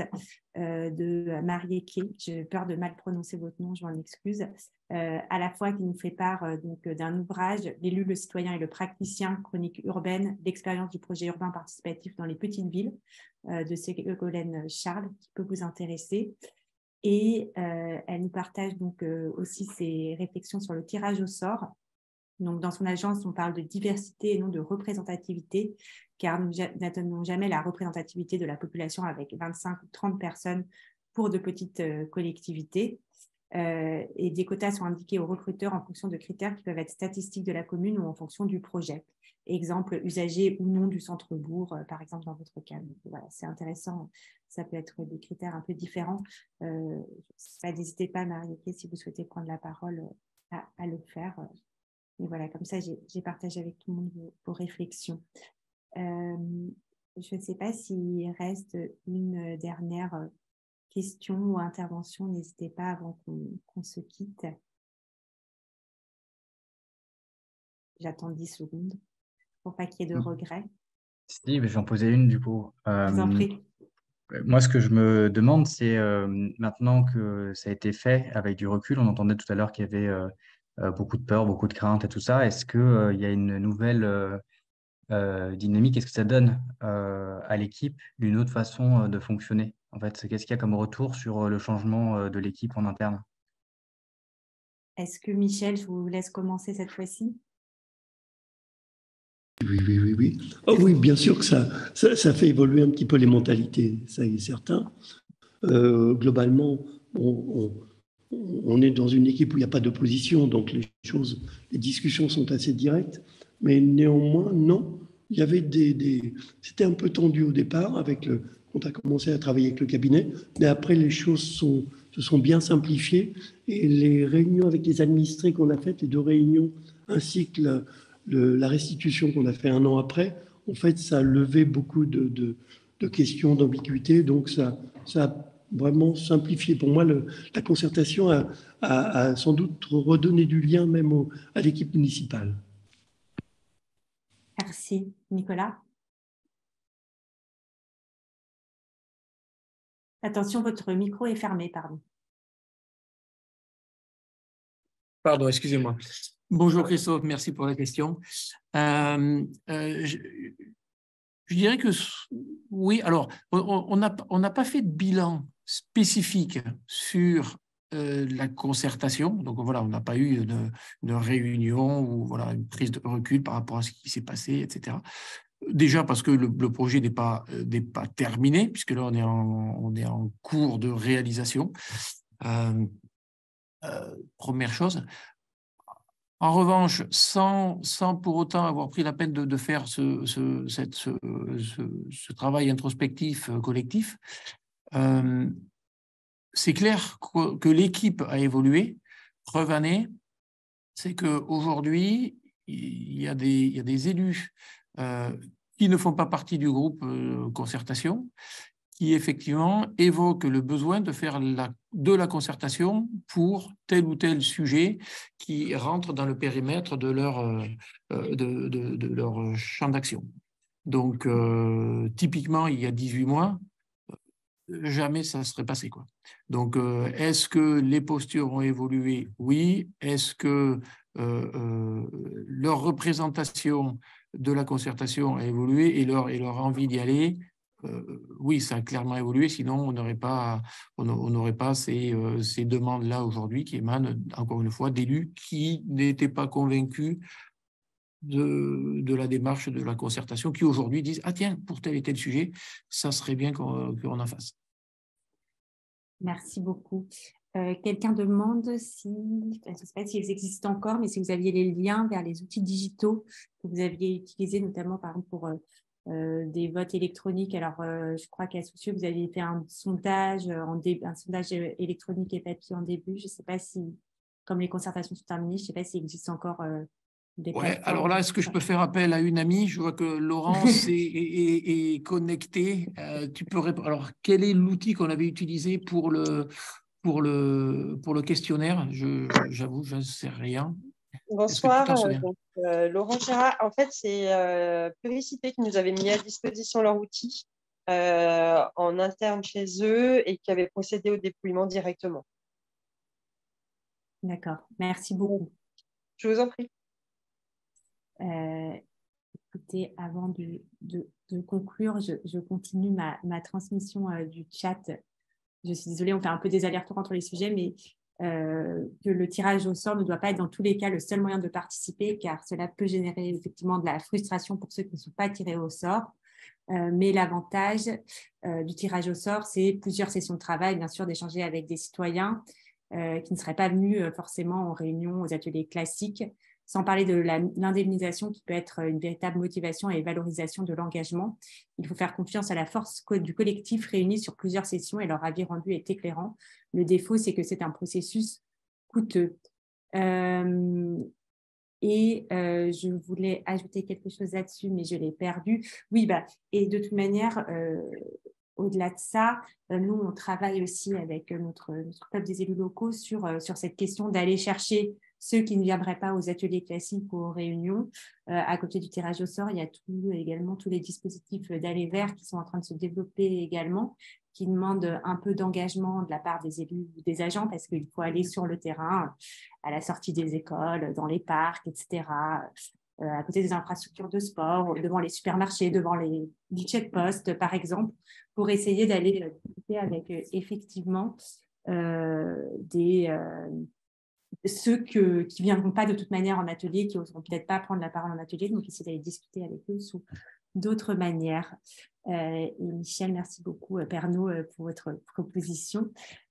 de Marie-Eke. J'ai peur de mal prononcer votre nom, je m'en excuse. À la fois qui nous fait part d'un ouvrage, L'élu, le citoyen et le praticien, chronique urbaine, l'expérience du projet urbain participatif dans les petites villes, de Ségolène Charles, qui peut vous intéresser. Et elle nous partage donc aussi ses réflexions sur le tirage au sort. Donc, dans son agence, on parle de diversité et non de représentativité, car nous n'atteignons jamais la représentativité de la population avec 25 ou 30 personnes pour de petites collectivités. Et des quotas sont indiqués aux recruteurs en fonction de critères qui peuvent être statistiques de la commune ou en fonction du projet. Exemple, usager ou non du centre-bourg, par exemple, dans votre cas. Donc, voilà, c'est intéressant. Ça peut être des critères un peu différents. N'hésitez pas, Marie-Eke, si vous souhaitez prendre la parole, à le faire. Et voilà, comme ça, j'ai partagé avec tout le monde vos réflexions. Je ne sais pas s'il reste une dernière question ou intervention. N'hésitez pas avant qu'on se quitte. J'attends 10 secondes pour pas qu'il y ait de regrets. Si, je vais en poser une du coup. Je vous en prie. Moi, ce que je me demande, c'est maintenant que ça a été fait avec du recul, on entendait tout à l'heure qu'il y avait beaucoup de peur, beaucoup de crainte et tout ça. Est-ce qu'il y a une nouvelle dynamique? Est-ce que ça donne à l'équipe une autre façon de fonctionner? En fait, qu'est-ce qu'il y a comme retour sur le changement de l'équipe en interne? Est-ce que Michel, je vous laisse commencer cette fois-ci? Oui. Oh oui, bien sûr que ça fait évoluer un petit peu les mentalités, ça est certain. Globalement, on est dans une équipe où il n'y a pas d'opposition, donc les discussions sont assez directes, mais néanmoins, non. Il y avait c'était un peu tendu au départ quand on a commencé à travailler avec le cabinet, mais après les choses se sont bien simplifiées et les réunions avec les administrés qu'on a faites, les 2 réunions, ainsi que la restitution qu'on a fait 1 an après, en fait, ça a levé beaucoup de questions, d'ambiguïté, donc ça a vraiment simplifié. Pour moi, la concertation a sans doute redonné du lien même à l'équipe municipale. Merci. Nicolas? Attention, votre micro est fermé, pardon. Pardon, excusez-moi. Bonjour Christophe, merci pour la question. Je dirais que oui, alors on n'a pas fait de bilan spécifique sur la concertation, donc voilà, on n'a pas eu de réunion ou voilà, une prise de recul par rapport à ce qui s'est passé, etc. Déjà parce que le projet n'est pas terminé, puisque là on est en cours de réalisation. Première chose. En revanche, sans pour autant avoir pris la peine de faire ce travail introspectif collectif, c'est clair que l'équipe a évolué. Preuve année, c'est qu'aujourd'hui, il y a des élus qui ne font pas partie du groupe concertation, qui effectivement évoquent le besoin de faire de la concertation pour tel ou tel sujet qui rentre dans le périmètre de leur champ d'action. Donc, typiquement, il y a 18 mois, jamais ça serait passé, quoi. Donc, est-ce que les postures ont évolué? Oui. Est-ce que leur représentation de la concertation a évolué et leur envie d'y aller? Oui, ça a clairement évolué, sinon on n'aurait pas ces demandes-là aujourd'hui qui émanent, encore une fois, d'élus qui n'étaient pas convaincus de la démarche de la concertation, qui aujourd'hui disent « Ah tiens, pour tel et tel sujet, ça serait bien qu'on en fasse ». Merci beaucoup. Quelqu'un demande si, je ne sais pas s'ils existent encore, mais si vous aviez les liens vers les outils digitaux que vous aviez utilisés, notamment par exemple pour des votes électroniques. Alors, je crois qu'à Soucieux, vous aviez fait un sondage, un sondage électronique et papier en début. Je ne sais pas si, comme les concertations sont terminées, je ne sais pas s'il existe encore des plateformes. Alors là, est-ce que je peux faire appel à une amie? Je vois que Laurence est connectée. Tu peux répondre. Alors, quel est l'outil qu'on avait utilisé pour pour le questionnaire, j'avoue, je ne sais rien. Bonsoir, Laurent Gérard. En fait, c'est Publicité qui nous avait mis à disposition leur outil en interne chez eux et qui avait procédé au déploiement directement. D'accord, merci beaucoup. Je vous en prie. Écoutez, avant de conclure, je continue ma transmission du chat. Je suis désolée, on fait un peu des allers-retours entre les sujets, mais que le tirage au sort ne doit pas être dans tous les cas le seul moyen de participer, car cela peut générer effectivement de la frustration pour ceux qui ne sont pas tirés au sort. Mais l'avantage du tirage au sort, c'est plusieurs sessions de travail, bien sûr, d'échanger avec des citoyens qui ne seraient pas venus forcément aux réunions, aux ateliers classiques, sans parler de l'indemnisation qui peut être une véritable motivation et valorisation de l'engagement. Il faut faire confiance à la force du collectif réuni sur plusieurs sessions et leur avis rendu est éclairant. Le défaut, c'est que c'est un processus coûteux. Je voulais ajouter quelque chose là-dessus, mais je l'ai perdu. Oui, et de toute manière, au-delà de ça, nous, on travaille aussi avec notre club des élus locaux sur cette question d'aller chercher ceux qui ne viendraient pas aux ateliers classiques ou aux réunions. À côté du tirage au sort, il y a également tous les dispositifs d'aller vers qui sont en train de se développer également, qui demandent un peu d'engagement de la part des élus ou des agents parce qu'il faut aller sur le terrain, à la sortie des écoles, dans les parcs, etc., à côté des infrastructures de sport, devant les supermarchés, devant les checkposts, par exemple, pour essayer d'aller discuter avec effectivement ceux qui ne viendront pas de toute manière en atelier, qui n'oseront peut-être pas prendre la parole en atelier, donc essayer d'aller discuter avec eux sous d'autres manières. Et Michel, merci beaucoup, Pernod, pour votre proposition.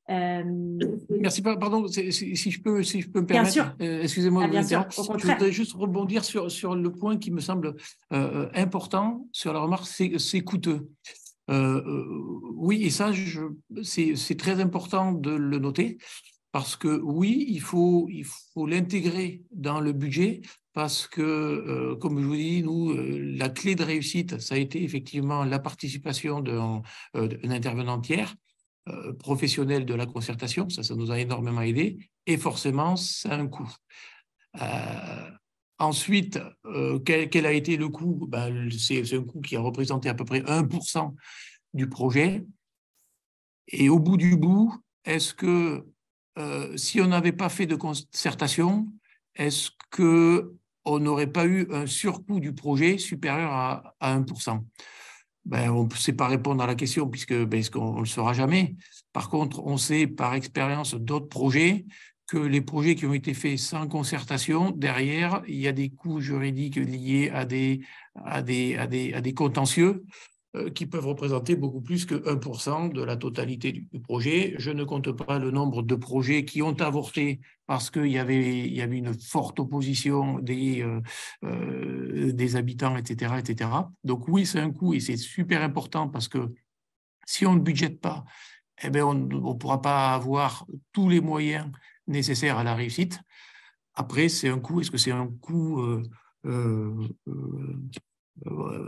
Merci, pardon, si je peux me bien permettre, sûr. excusez-moi de vous interrompre. Au contraire. Je voudrais juste rebondir sur le point qui me semble important, sur la remarque, c'est coûteux. Oui, et ça, c'est très important de le noter, parce que oui, il faut l'intégrer dans le budget, parce que, comme je vous dis, nous, la clé de réussite, ça a été effectivement la participation d'un intervenant tiers, professionnel de la concertation, ça nous a énormément aidé, et forcément, ça a un coût. Ensuite, quel a été le coût? C'est un coût qui a représenté à peu près 1% du projet. Et au bout du bout, est-ce que si on n'avait pas fait de concertation, est-ce qu'on n'aurait pas eu un surcoût du projet supérieur à 1%? On ne sait pas répondre à la question parce qu'on ne le saura jamais. Par contre, on sait par expérience d'autres projets que les projets qui ont été faits sans concertation, derrière, il y a des coûts juridiques liés à des contentieux qui peuvent représenter beaucoup plus que 1% de la totalité du projet. Je ne compte pas le nombre de projets qui ont avorté parce qu'il y avait une forte opposition des habitants, etc., etc. Donc oui, c'est un coût et c'est super important parce que si on ne budgète pas, on ne pourra pas avoir tous les moyens nécessaires à la réussite. Après, c'est un coût. Est-ce que c'est un coût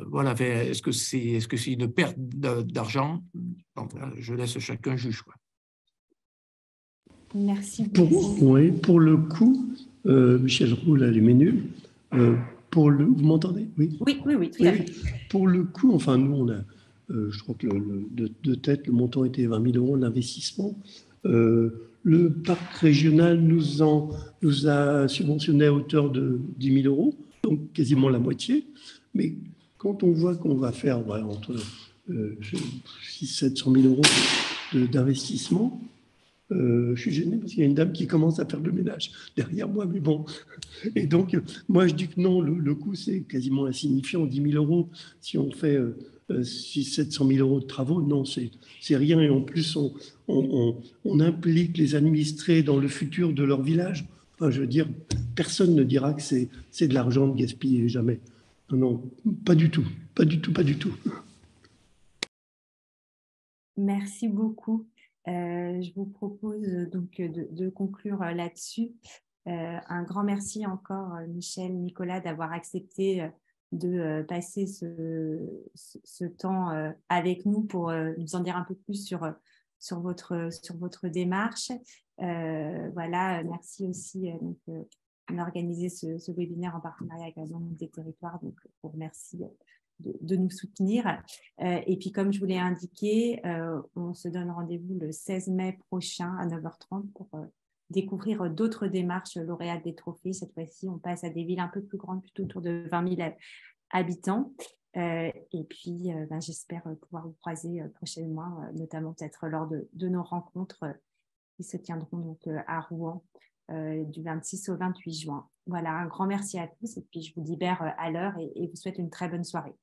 voilà, est-ce que c'est une perte d'argent? Je laisse chacun juge. Merci beaucoup. Pour le coup, Michel Roux, les menus, vous m'entendez? Oui, tout à fait. Pour le coup, enfin, nous, on a, je crois que de tête, le montant était 20 000 € d'investissement. Le parc régional nous a subventionné à hauteur de 10 000 €, donc quasiment la moitié. Mais quand on voit qu'on va faire entre 600 000 € d'investissement, je suis gêné parce qu'il y a une dame qui commence à faire le ménage derrière moi, mais bon. Et donc, moi, je dis que non, le coût, c'est quasiment insignifiant. 10 000 € si on fait 700 000 € de travaux, non, c'est rien. Et en plus, on implique les administrés dans le futur de leur village. Enfin, je veux dire, personne ne dira que c'est de l'argent de gaspiller, jamais. Non, pas du tout, pas du tout. Merci beaucoup. Je vous propose donc de conclure là-dessus. Un grand merci encore, Michel, Nicolas, d'avoir accepté de passer ce temps avec nous pour nous en dire un peu plus sur sur votre démarche. Voilà, merci aussi d'organiser ce webinaire en partenariat avec la Banque des Territoires. Donc, je vous remercie de nous soutenir. Et puis, comme je vous l'ai indiqué, on se donne rendez-vous le 16 mai prochain à 9h30 pour découvrir d'autres démarches lauréates des trophées. Cette fois-ci, on passe à des villes un peu plus grandes, plutôt autour de 20 000 habitants. Et puis, j'espère pouvoir vous croiser prochainement, notamment peut-être lors de nos rencontres qui se tiendront donc à Rouen du 26 au 28 juin. Voilà, un grand merci à tous et puis je vous libère à l'heure et vous souhaite une très bonne soirée.